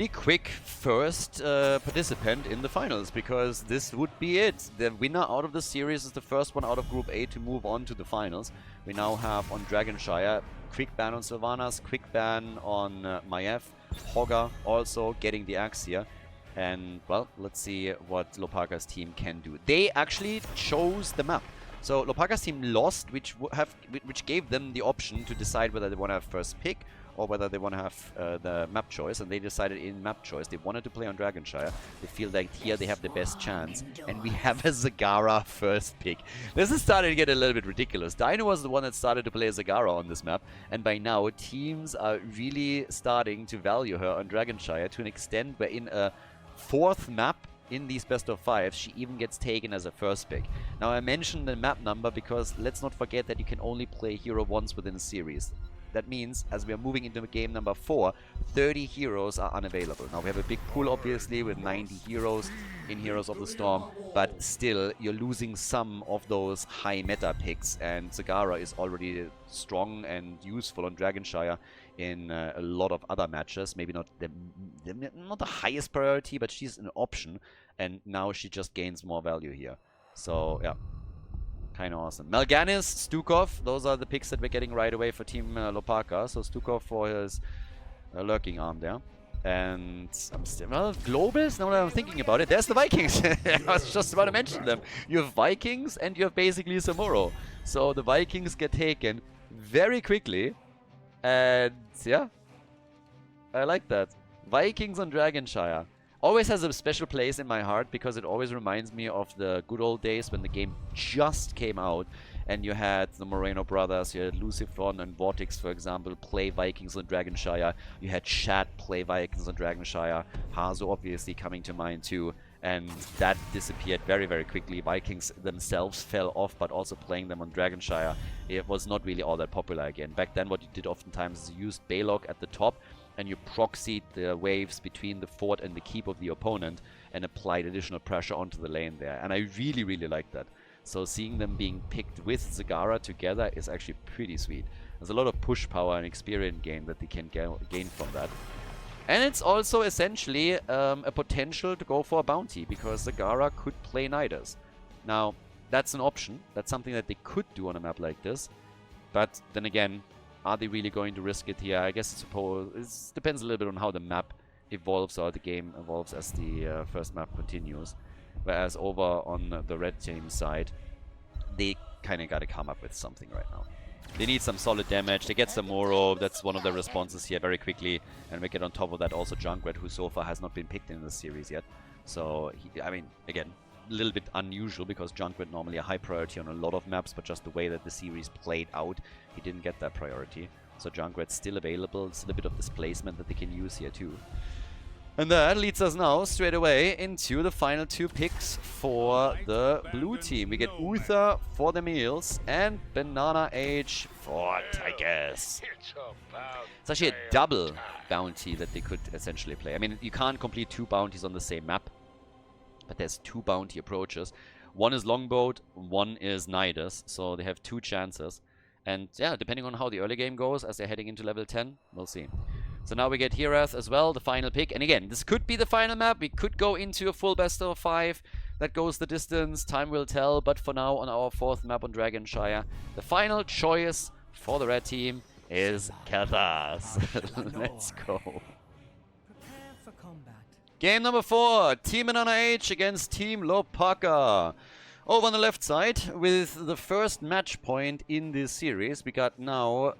quick first participant in the finals, because this would be it. The winner out of the series is the first one out of Group A to move on to the finals. We now have on Dragonshire quick ban on Sylvanas, quick ban on Maiev, Hogger also getting the axe here. And, well, let's see what Hlopaka's team can do. They actually chose the map. So Hlopaka's team lost, which gave them the option to decide whether they want to have first pick or whether they want to have the map choice, and they decided in map choice. They wanted to play on Dragonshire. They feel like here they have the best chance, and we have a Zagara first pick. This is starting to get a little bit ridiculous. Dino was the one that started to play Zagara on this map, and by now teams are really starting to value her on Dragonshire to an extent where in a 4th map in these best of 5s, she even gets taken as a first pick. Now I mentioned the map number because let's not forget that you can only play hero once within a series. That means, as we are moving into game number 4, 30 heroes are unavailable. Now, we have a big pool, obviously, with 90 heroes in Heroes of the Storm, but still, you're losing some of those high meta picks, and Zagara is already strong and useful on Dragonshire in a lot of other matches. Maybe not not the highest priority, but she's an option, and now she just gains more value here. So, yeah. Kind of awesome. Mal'Ganis, Stukov, those are the picks that we're getting right away for Team Hlopaka. So Stukov for his lurking arm there. And I'm still, well, Globals, now that I'm thinking about it, there's the Vikings. I was just about to mention them. You have Vikings and you have basically Samuro. So the Vikings get taken very quickly. And yeah, I like that. Vikings on Dragonshire. Always has a special place in my heart because it always reminds me of the good old days when the game just came out and you had the Moreno brothers, you had Lucifron and Vortex, for example, play Vikings on Dragonshire. You had Shad play Vikings on Dragonshire. Hazo obviously coming to mind too. And that disappeared very, very quickly. Vikings themselves fell off, but also playing them on Dragonshire, it was not really all that popular again. Back then what you did oftentimes is you used Balog at the top and you proxied the waves between the fort and the keep of the opponent and applied additional pressure onto the lane there. And I really, really like that. So seeing them being picked with Zagara together is actually pretty sweet. There's a lot of push power and experience gain that they can gain from that. And it's also essentially a potential to go for a bounty, because Zagara could play Niders. Now, that's an option. That's something that they could do on a map like this. But then again, are they really going to risk it here? I guess it depends a little bit on how the map evolves or the game evolves as the first map continues. Whereas over on the red team side, they kind of got to come up with something right now. They need some solid damage. They get some Moro. That's one of their responses here very quickly. And we get on top of that also Junkrat, who so far has not been picked in the series yet. So, I mean, again, a little bit unusual because Junkrat normally a high priority on a lot of maps, but just the way that the series played out, he didn't get that priority. So Junkrat's still available. Still a bit of displacement that they can use here too. And that leads us now straight away into the final 2 picks for the blue team. We get Uther for the meals and BananaH for Tigers. It's actually a double bounty that they could essentially play. I mean, you can't complete 2 bounties on the same map, but there's 2 bounty approaches. One is Longboat, one is Nidus, so they have 2 chances. And yeah, depending on how the early game goes as they're heading into level 10, we'll see. So now we get Hirath as well, the final pick. And again, this could be the final map. We could go into a full best of 5. That goes the distance. Time will tell. But for now, on our 4th map on Dragonshire, the final choice for the red team is Khaldor. Let's go. Prepare for combat. Game number 4. Team BananaH against Team Hlopaka. Over on the left side, with the first match point in this series, we got now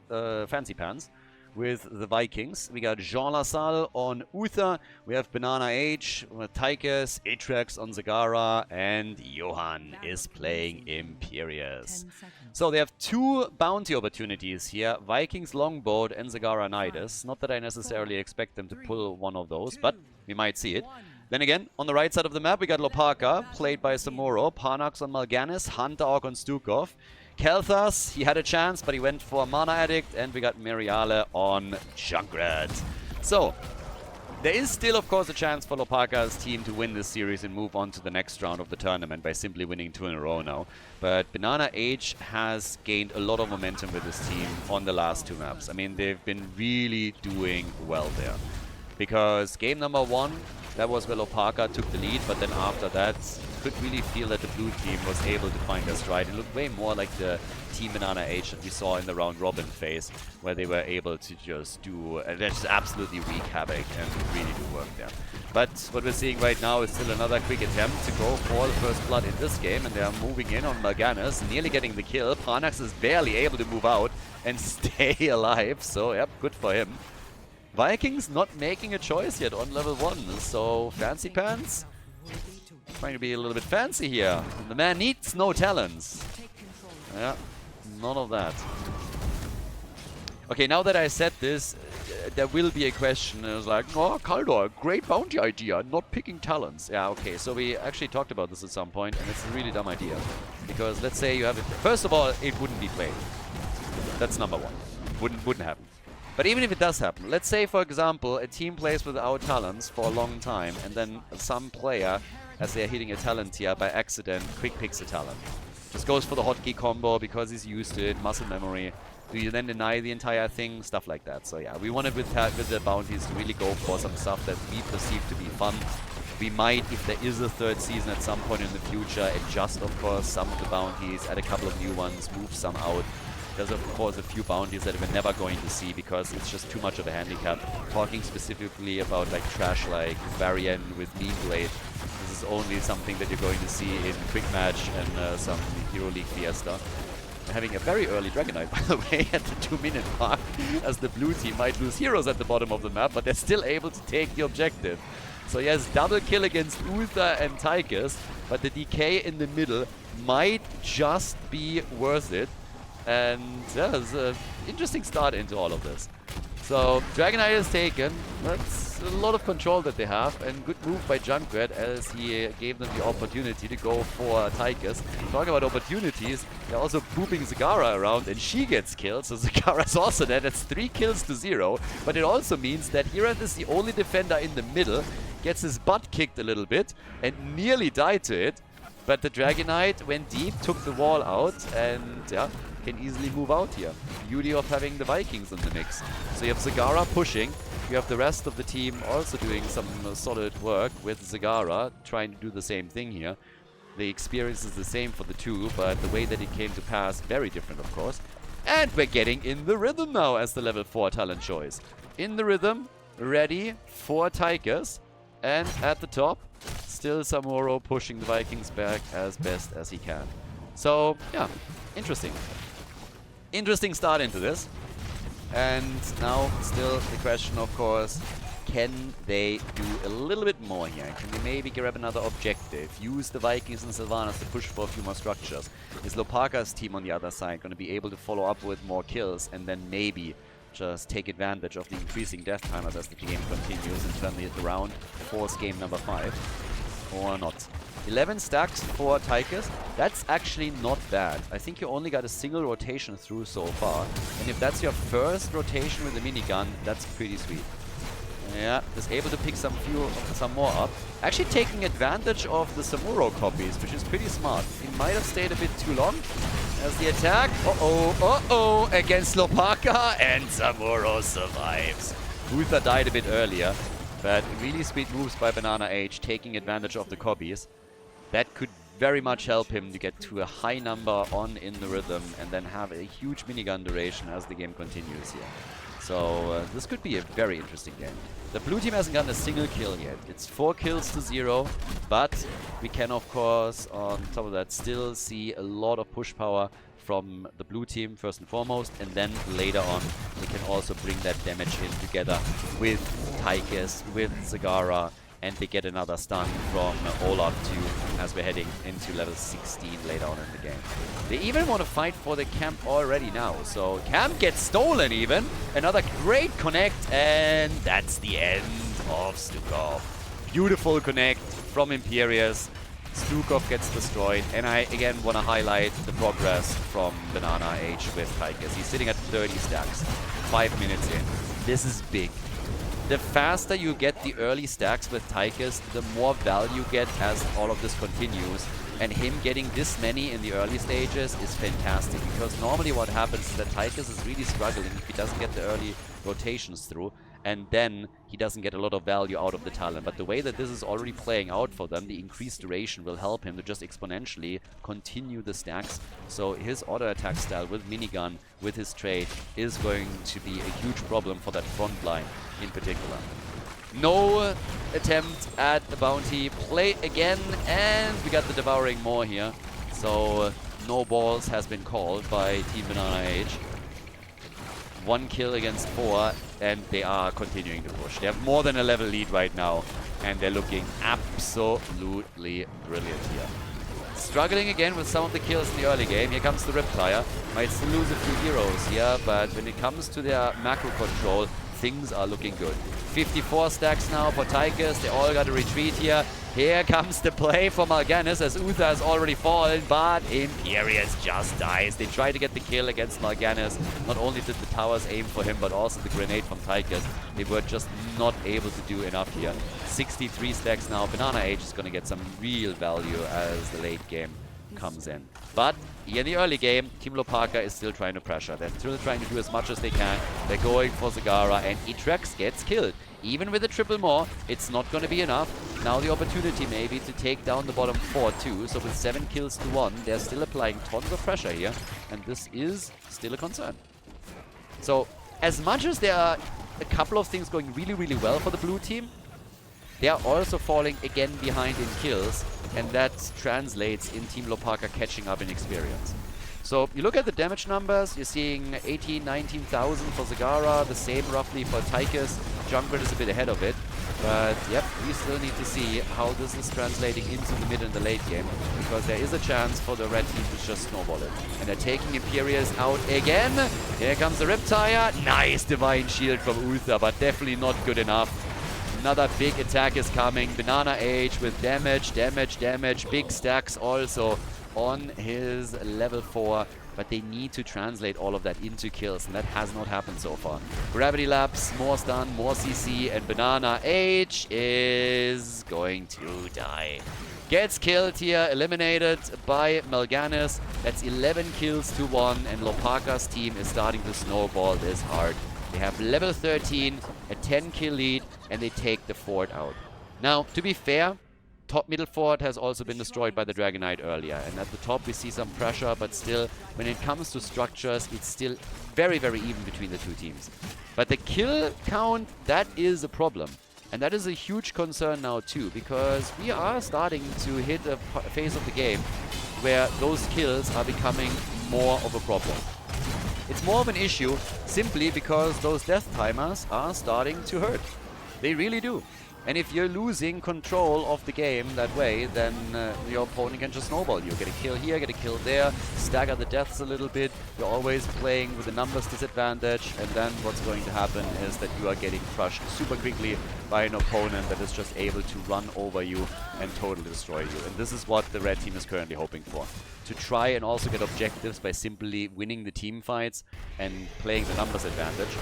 Fancy Pants with the Vikings. We got Jean Lassalle on Uther. We have BananaH, Tigers, Atrax on Zagara, and Johan is playing Imperious. So they have 2 bounty opportunities here. Vikings Longboat and Zagara Nidus. Not that I necessarily expect them to pull one of those, but we might see it. Then again, on the right side of the map, we got Hlopaka, played by Samuro, Parnax on Mal'Ganis, Hunter Orc on Stukov. Kel'Thas, he had a chance, but he went for Mana Addict, and we got Miriale on Junkrat. So, there is still, of course, a chance for Hlopaka's team to win this series and move on to the next round of the tournament by simply winning 2 in a row now. But BananaH has gained a lot of momentum with this team on the last 2 maps. I mean, they've been really doing well there. Because game number 1, that was where Hlopaka took the lead, but then after that, could really feel that the blue team was able to find their stride. It looked way more like the Team BananaH that we saw in the round robin phase, where they were able to just do, just absolutely wreak havoc and really do work there. But what we're seeing right now is still another quick attempt to go for the first blood in this game, and they are moving in on Mal'Ganis, nearly getting the kill. Parnax is barely able to move out and stay alive, so yep, good for him. Vikings not making a choice yet on level 1, so Fancy Pants trying to be a little bit fancy here. The man needs no talents. Yeah, none of that. Okay, now that I said this, there will be a question. It was like, oh, Khaldor, great bounty idea, not picking talents. Yeah, okay, so we actually talked about this at some point, and it's a really dumb idea. Because let's say you have it. First of all, it wouldn't be played. That's number 1. Wouldn't happen. But even if it does happen, let's say, for example, a team plays without talents for a long time, and then some player, as they're hitting a talent tier by accident, quick picks a talent. Just goes for the hotkey combo because he's used to it, muscle memory. Do you then deny the entire thing? Stuff like that. So yeah, we wanted with the bounties to really go for some stuff that we perceive to be fun. We might, if there is a 3rd season at some point in the future, adjust, of course, some of the bounties, add a couple of new ones, move some out. There's, of course, a few bounties that we're never going to see because it's just too much of a handicap. Talking specifically about like trash like Varian with Mean Blade, this is only something that you're going to see in Quick Match and some Hero League Fiesta. We're having a very early Dragonite, by the way, at the 2-minute mark, as the blue team might lose heroes at the bottom of the map, but they're still able to take the objective. So yes, double kill against Uther and Tigers, but the DK in the middle might just be worth it. And yeah, it's an interesting start into all of this. So Dragonite is taken. That's a lot of control that they have, and good move by Junkrat as he gave them the opportunity to go for Tigers. Talking about opportunities, they're also booping Zagara around and she gets killed, so Zagara's also dead. That's 3 kills to 0, but it also means that Hirath is the only defender in the middle, gets his butt kicked a little bit and nearly died to it, but the Dragonite went deep, took the wall out, and yeah, can easily move out here. Beauty of having the Vikings in the mix. So you have Zagara pushing, you have the rest of the team also doing some solid work with Zagara, trying to do the same thing here. The experience is the same for the 2, but the way that it came to pass, very different of course. And we're getting in the rhythm now as the level 4 talent choice. In the rhythm, ready for Tigers, and at the top, still Samuro pushing the Vikings back as best as he can. So, yeah, interesting. Interesting start into this. And now still the question, of course, can they do a little bit more here? Can they maybe grab another objective? Use the Vikings and Sylvanas to push for a few more structures? Is Hlopaka's team on the other side going to be able to follow up with more kills and then maybe just take advantage of the increasing death timers as the game continues and turn it around, force game number 5, or not. 11 stacks for Tychus. That's actually not bad. I think you only got a single rotation through so far. And if that's your first rotation with a minigun, that's pretty sweet. Yeah, is able to pick some more up. Actually taking advantage of the Samuro copies, which is pretty smart. He might have stayed a bit too long. As the attack. Uh-oh, against Hlopaka, and Samuro survives. Uther died a bit earlier, but really sweet moves by BananaH, taking advantage of the copies. That could very much help him to get to a high number on in the rhythm and then have a huge minigun duration as the game continues here. So this could be a very interesting game. The blue team hasn't gotten a single kill yet. It's 4 kills to 0, but we can of course on top of that still see a lot of push power from the blue team first and foremost, and then later on they can also bring that damage in together with Tychus, with Zagara, and they get another stun from Olaf too as we're heading into level 16 later on in the game. They even want to fight for the camp already now, so camp gets stolen even. Another great connect, and that's the end of Stukov. Beautiful connect from Imperius. Stukov gets destroyed, and I again want to highlight the progress from BananaH with Tychus. He's sitting at 30 stacks, 5 minutes in. This is big. The faster you get the early stacks with Tychus, the more value you get as all of this continues. And him getting this many in the early stages is fantastic, because normally what happens is that Tychus is really struggling if he doesn't get the early rotations through, and then he doesn't get a lot of value out of the talent. But the way that this is already playing out for them, the increased duration will help him to just exponentially continue the stacks. So his auto attack style with minigun, with his trade, is going to be a huge problem for that front line in particular. No attempt at the bounty. Play again, and we got the Devouring Maw here. So no balls has been called by Team BananaH. 1 kill against 4, and they are continuing to push. They have more than a level lead right now, and they're looking absolutely brilliant here. Struggling again with some of the kills in the early game. Here comes the Riptire. Might still lose a few heroes here, but when it comes to their macro control, things are looking good. 54 stacks now for Tychus. They all got to retreat here. Here comes the play for Mal'Ganis as Uther has already fallen, but Imperius just dies. They try to get the kill against Mal'Ganis. Not only did the towers aim for him, but also the grenade from Tychus. They were just not able to do enough here. 63 stacks now. BananaH is going to get some real value as the late game comes in. But here in the early game, Team Hlopaka is still trying to pressure. They're still trying to do as much as they can. They're going for Zagara, and Itrex gets killed. Even with a triple maw, it's not going to be enough. Now the opportunity maybe to take down the bottom 4 too. So with 7 kills to 1, they're still applying tons of pressure here. And this is still a concern. So as much as there are a couple of things going really, really well for the blue team, they are also falling again behind in kills. And that translates in Team Hlopaka catching up in experience. So you look at the damage numbers, you're seeing 18, 19,000 for Zagara, the same roughly for Tychus. Junkrat is a bit ahead of it. But yep, we still need to see how this is translating into the mid and the late game, because there is a chance for the red team to just snowball it. And they're taking Imperius out again. Here comes the Riptire. Nice Divine Shield from Uther, but definitely not good enough. Another big attack is coming. BananaH with damage, big stacks also on his level 4. But they need to translate all of that into kills, and that has not happened so far. Gravity Lapse, more stun, more CC, and BananaH is going to die. Gets killed here, eliminated by Mal'Ganis. That's 11 kills to 1, and Hlopaka's team is starting to snowball this hard. They have level 13, a 10 kill lead, and they take the fort out. Now, to be fair, top middle fort has also been destroyed by the Dragon Knight earlier, and at the top we see some pressure, but still, when it comes to structures, it's still very, very even between the two teams. But the kill count, that is a problem. And that is a huge concern now too, because we are starting to hit a phase of the game where those kills are becoming more of a problem. It's more of an issue simply because those death timers are starting to hurt. They really do. And if you're losing control of the game that way, then your opponent can just snowball you. Get a kill here, get a kill there, stagger the deaths a little bit. You're always playing with a numbers disadvantage, and then what's going to happen is that you are getting crushed super quickly by an opponent that is just able to run over you and totally destroy you. And this is what the red team is currently hoping for. To try and also get objectives by simply winning the team fights and playing the numbers advantage.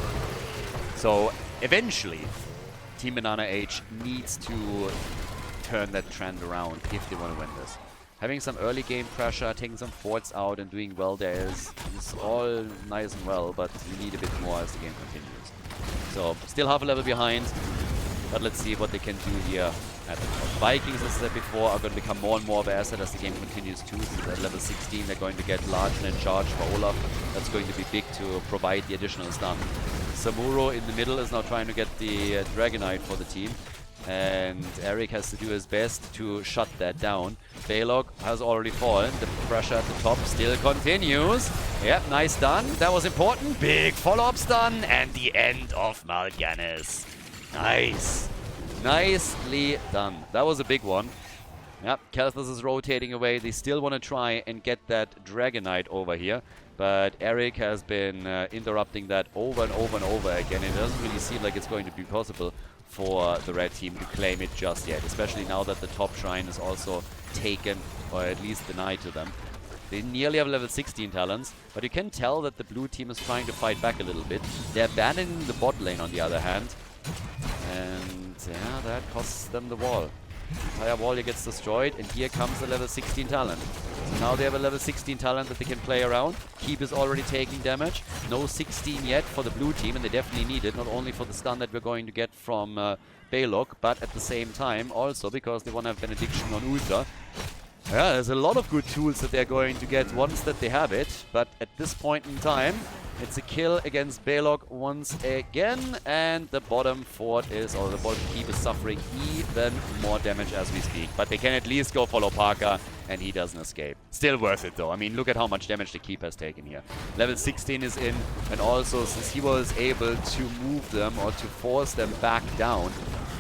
So eventually, Team BananaH needs to turn that trend around if they want to win this. Having some early game pressure, taking some forts out and doing well there is all nice and well, but you need a bit more as the game continues. So still half a level behind, but let's see what they can do here at the top. Vikings, as I said before, are going to become more and more of an asset as the game continues too. So at level 16 they're going to get large and in charge for Olaf. That's going to be big to provide the additional stun. Samuro in the middle is now trying to get the Dragonite for the team. And Eric has to do his best to shut that down. Balog has already fallen. The pressure at the top still continues. Yep, nice stun. That was important. Big follow-up stun. And the end of Mal'Ganis. Nice. Nicely done. That was a big one. Yep, Khaldor is rotating away. They still want to try and get that Dragonite over here. But Eric has been interrupting that over and over and over again. It doesn't really seem like it's going to be possible for the red team to claim it just yet. Especially now that the top shrine is also taken, or at least denied to them. They nearly have level 16 talents, but you can tell that the blue team is trying to fight back a little bit. They're abandoning the bot lane on the other hand. And yeah, that costs them the wall. Entire wall here gets destroyed, and here comes the level 16 talent. So now they have a level 16 talent that they can play around. Keep is already taking damage. No 16 yet for the blue team, and they definitely need it, not only for the stun that we're going to get from Balog, but at the same time also because they want to have Benediction on Ultra. Yeah, there's a lot of good tools that they're going to get once that they have it, but at this point in time, it's a kill against Balog once again, and the bottom fort is, or the bottom keep is suffering even more damage as we speak. But they can at least go for Hlopaka, and he doesn't escape. Still worth it though. I mean, look at how much damage the keep has taken here. Level 16 is in, and also since he was able to move them or to force them back down,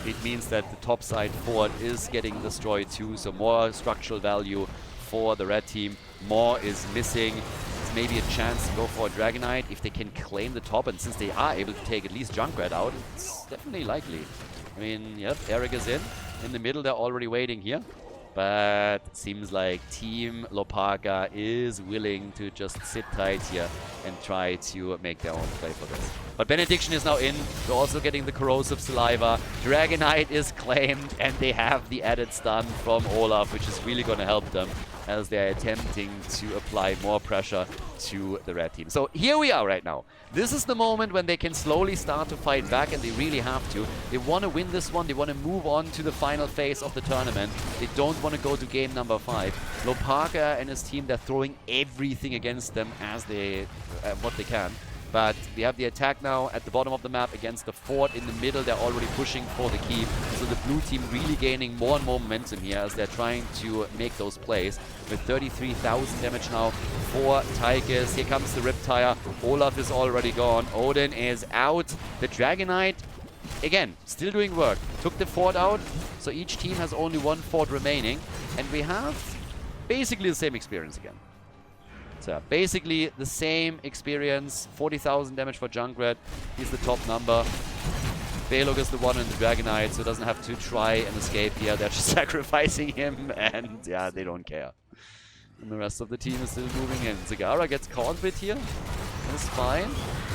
it means that the topside fort is getting destroyed too, so more structural value for the red team. More is missing. It's maybe a chance to go for a Dragonite if they can claim the top, and since they are able to take at least Junkrat out, it's definitely likely. I mean, yep, Eric is in. In the middle, they're already waiting here. But it seems like Team Hlopaka is willing to just sit tight here and try to make their own play for this. But Benediction is now in. They're also getting the Corrosive Saliva. Dragonite is claimed, and they have the added stun from Olaf, which is really going to help them as they're attempting to apply more pressure to the red team. So here we are right now. This is the moment when they can slowly start to fight back, and they really have to. They want to win this one. They want to move on to the final phase of the tournament. They don't want to go to game number 5. Hlopaka and his team, they're throwing everything against them as they what they can. But we have the attack now at the bottom of the map against the fort. In the middle, they're already pushing for the keep. So the blue team really gaining more and more momentum here as they're trying to make those plays. With 33,000 damage now for Tychus. Here comes the Riptire. Olaf is already gone. Odin is out. The Dragonite, again, still doing work. Took the fort out. So each team has only one fort remaining. And we have basically the same experience again. So basically the same experience. 40,000 damage for Junkrat. He's the top number. Balog is the one in the Dragonite, so doesn't have to try and escape here. They're just sacrificing him, and yeah, they don't care. And the rest of the team is still moving in. Zagara gets caught a bit here. That's fine.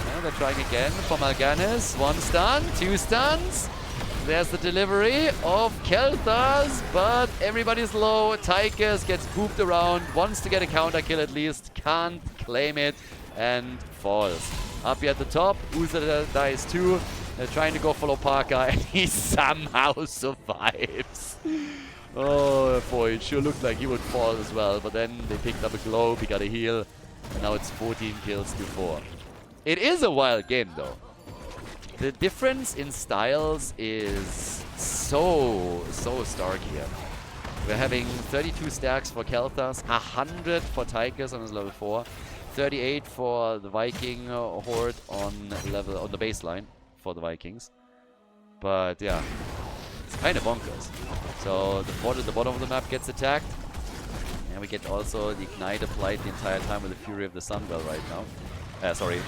Yeah, they're trying again for Mal'Ganis. 1 stun, 2 stuns. There's the delivery of Khaldor, but everybody's low. Tychus gets pooped around, wants to get a counter kill at least, can't claim it, and falls. Up here at the top, Uza dies too. They're trying to go for Hlopaka, and he somehow survives. Oh boy, it sure looked like he would fall as well, but then they picked up a globe, he got a heal, and now it's 14 kills to 4. It is a wild game though. The difference in styles is so stark here. We're having 32 stacks for Khaldor, 100 for Tychus on his level 4, 38 for the Viking horde on the baseline for the Vikings. But yeah, It's kind of bonkers. So the fort at the bottom of the map gets attacked. And we get also the Ignite applied the entire time with the Fury of the Sunbell right now. Sorry,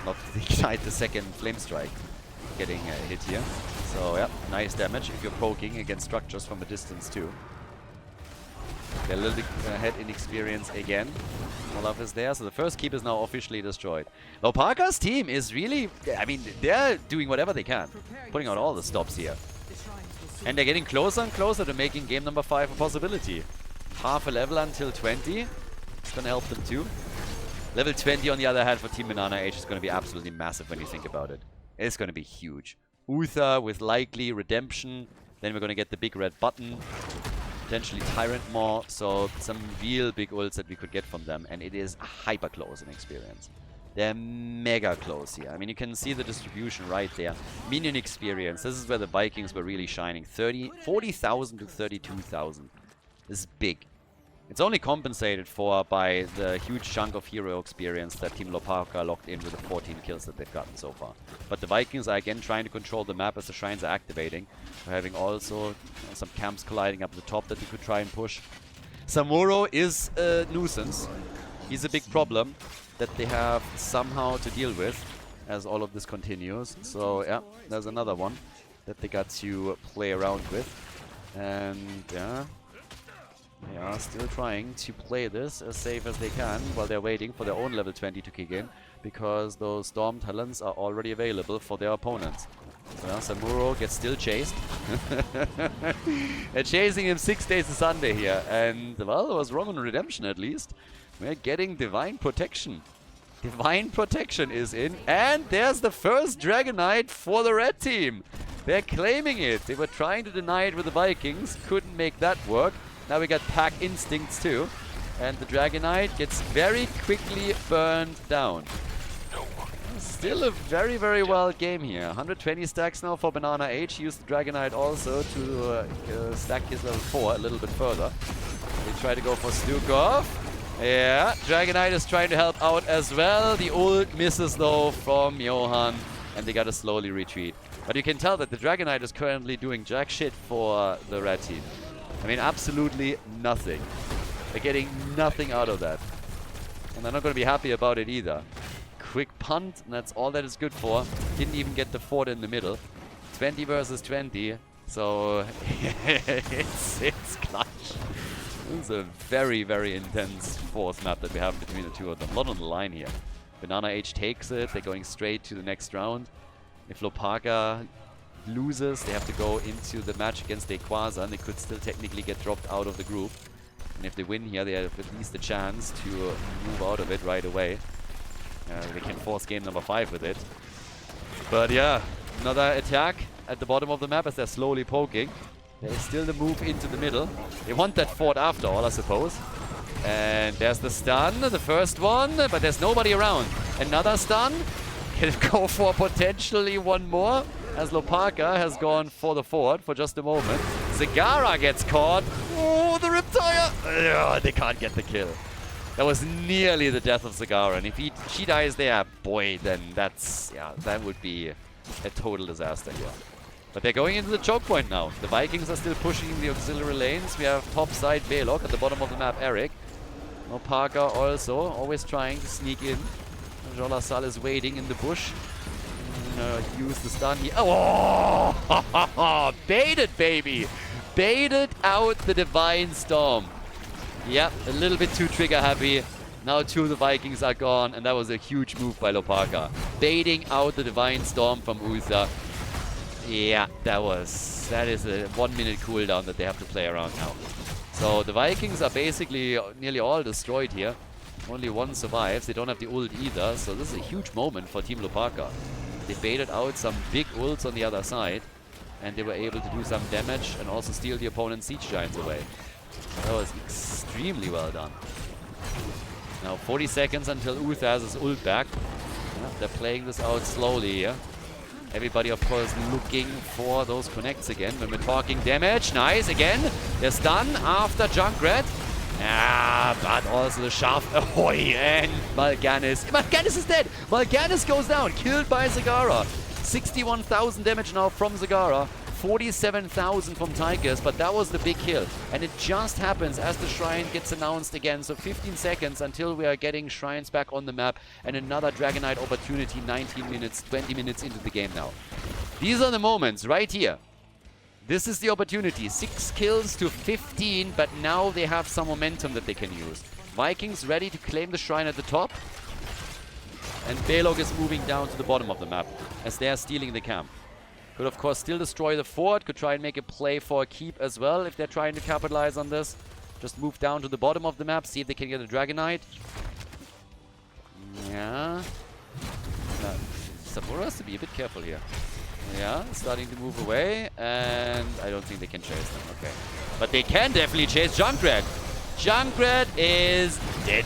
not the Ignite, the second Flame Strike getting hit here. So yeah, nice damage if you're poking against structures from a distance too. They're a little bit ahead in experience again. Olaf is there, so the first keep is now officially destroyed. Hlopaka's team is really, I mean, they're doing whatever they can, putting out all the stops here. And they're getting closer and closer to making game number 5 a possibility. Half a level until 20. It's gonna help them too. Level 20 on the other hand for Team BananaH is gonna be absolutely massive when you think about it. It's gonna be huge. Uther with likely redemption. Then we're gonna get the big red button. Potentially Tyrant Maw, so some real big ults that we could get from them, and it is hyper close in experience. They're mega close here. I mean, you can see the distribution right there. Minion experience, this is where the Vikings were really shining. 40,000 to 32,000. This is big. It's only compensated for by the huge chunk of hero experience that Team Hlopaka locked in with the 14 kills that they've gotten so far. But the Vikings are again trying to control the map as the shrines are activating. We're having also some camps colliding up the top that we could try and push. Samuro is a nuisance. He's a big problem that they have somehow to deal with as all of this continues. So yeah, there's another one that they got to play around with. And yeah, they are still trying to play this as safe as they can while they're waiting for their own level 20 to kick in, because those Storm Talents are already available for their opponents. So yeah, Samuro gets still chased. They're chasing him 6 days to Sunday here, and well, I was wrong on Redemption at least. We're getting Divine Protection. Divine Protection is in, and there's the first Dragonite for the red team. They're claiming it. They were trying to deny it with the Vikings, couldn't make that work. Now we got Pack Instincts too, and the Dragonite gets very quickly burned down. Still a very, very wild game here. 120 stacks now for BananaH. He used the Dragonite also to stack his level 4 a little bit further. They try to go for Stukov. Yeah, Dragonite is trying to help out as well. The ult misses though from Johan, and they gotta slowly retreat. But you can tell that the Dragonite is currently doing jack shit for the red team. I mean, absolutely nothing. They're getting nothing out of that. And they're not going to be happy about it either. Quick punt, and that's all that is good for. Didn't even get the fort in the middle. 20 versus 20. So, it's clutch. This is a very, very intense fourth map that we have between the two of them. A lot on the line here. BananaH takes it. They're going straight to the next round. If Hlopaka loses, they have to go into the match against Equaza, and they could still technically get dropped out of the group. And if they win here, they have at least a chance to move out of it right away. They can force game number 5 with it. But yeah, another attack at the bottom of the map as they're slowly poking. There's still the move into the middle. They want that fort after all, I suppose. And there's the stun, the first one, but there's nobody around. Another stun. Can it go for potentially one more? As Hlopaka has gone for the fort for just a moment. Zagara gets caught. Oh, the Riptire! Oh, they can't get the kill. That was nearly the death of Zagara, and if she dies there, boy, then that's, yeah, that would be a total disaster here. But they're going into the choke point now. The Vikings are still pushing the auxiliary lanes. We have top side Belok at the bottom of the map, Eric. Hlopaka also always trying to sneak in. Jolasal is waiting in the bush. Use the stun here. Oh! Baited, baby! Baited out the Divine Storm. Yep, a little bit too trigger happy. Now 2 of the Vikings are gone, and that was a huge move by Hlopaka. Baiting out the Divine Storm from Uther. Yeah, that is a 1 minute cooldown that they have to play around now. So the Vikings are basically nearly all destroyed here. Only one survives. They don't have the ult either, so this is a huge moment for Team Hlopaka. They baited out some big ults on the other side, and they were able to do some damage and also steal the opponent's siege giants away. That was extremely well done. Now 40 seconds until Uther has his ult back. Yeah, they're playing this out slowly here. Everybody, of course, looking for those connects again. When we're talking damage, nice, again. They're stunned after Junkrat. Ah, but also the Shaft. Ahoy, and Mal'Ganis. Mal'Ganis is dead. Mal'Ganis goes down, killed by Zagara. 61,000 damage now from Zagara. 47,000 from Tigers, but that was the big kill. And it just happens as the shrine gets announced again. So 15 seconds until we are getting shrines back on the map. And another Dragonite opportunity, 19 minutes, 20 minutes into the game now. These are the moments right here. This is the opportunity. 6 kills to 15, but now they have some momentum that they can use. Vikings ready to claim the shrine at the top. And Belog is moving down to the bottom of the map as they are stealing the camp. Could, of course, still destroy the fort. Could try and make a play for a keep as well if they're trying to capitalize on this. Just move down to the bottom of the map, see if they can get a Dragonite. Yeah. Samura has to be a bit careful here. Yeah, starting to move away. And I don't think they can chase them. Okay. But they can definitely chase Junkrat. Junkrat is dead.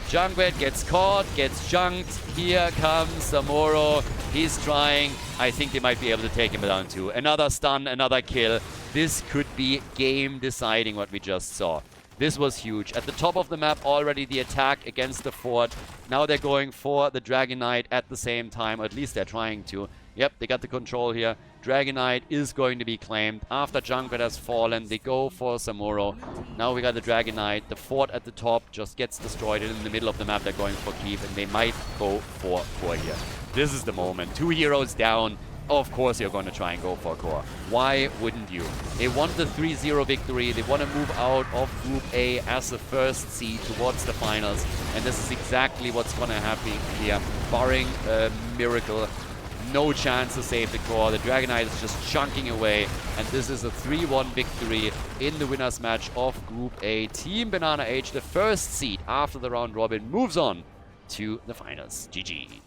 Junkrat gets caught, gets junked. Here comes Samuro. He's trying. I think they might be able to take him down too. Another stun, another kill. This could be game deciding what we just saw. This was huge. At the top of the map already the attack against the fort. Now they're going for the Dragonite at the same time. Or at least they're trying to. Yep, they got the control here. Dragonite is going to be claimed. After Junkrat has fallen, they go for Samuro. Now we got the Dragonite. The fort at the top just gets destroyed. And in the middle of the map, they're going for keep. And they might go for core here. This is the moment. 2 heroes down. Of course you're going to try and go for core. Why wouldn't you? They want the 3-0 victory. They want to move out of Group A as the first seed towards the finals. And this is exactly what's going to happen here. Barring a miracle. No chance to save the core. The Dragonite is just chunking away. And this is a 3-1 victory in the winners match of Group A. Team BananaH, the first seed after the round robin, moves on to the finals. GG.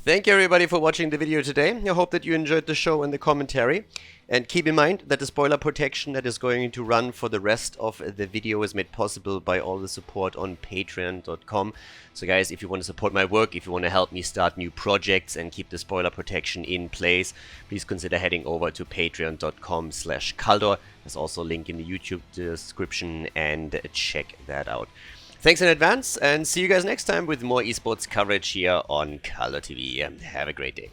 Thank you everybody for watching the video today. I hope that you enjoyed the show and the commentary. And keep in mind that the spoiler protection that is going to run for the rest of the video is made possible by all the support on patreon.com. So guys, if you want to support my work, if you want to help me start new projects and keep the spoiler protection in place, please consider heading over to patreon.com/Khaldor. There's also a link in the YouTube description and check that out. Thanks in advance and see you guys next time with more esports coverage here on Khaldor TV. Have a great day.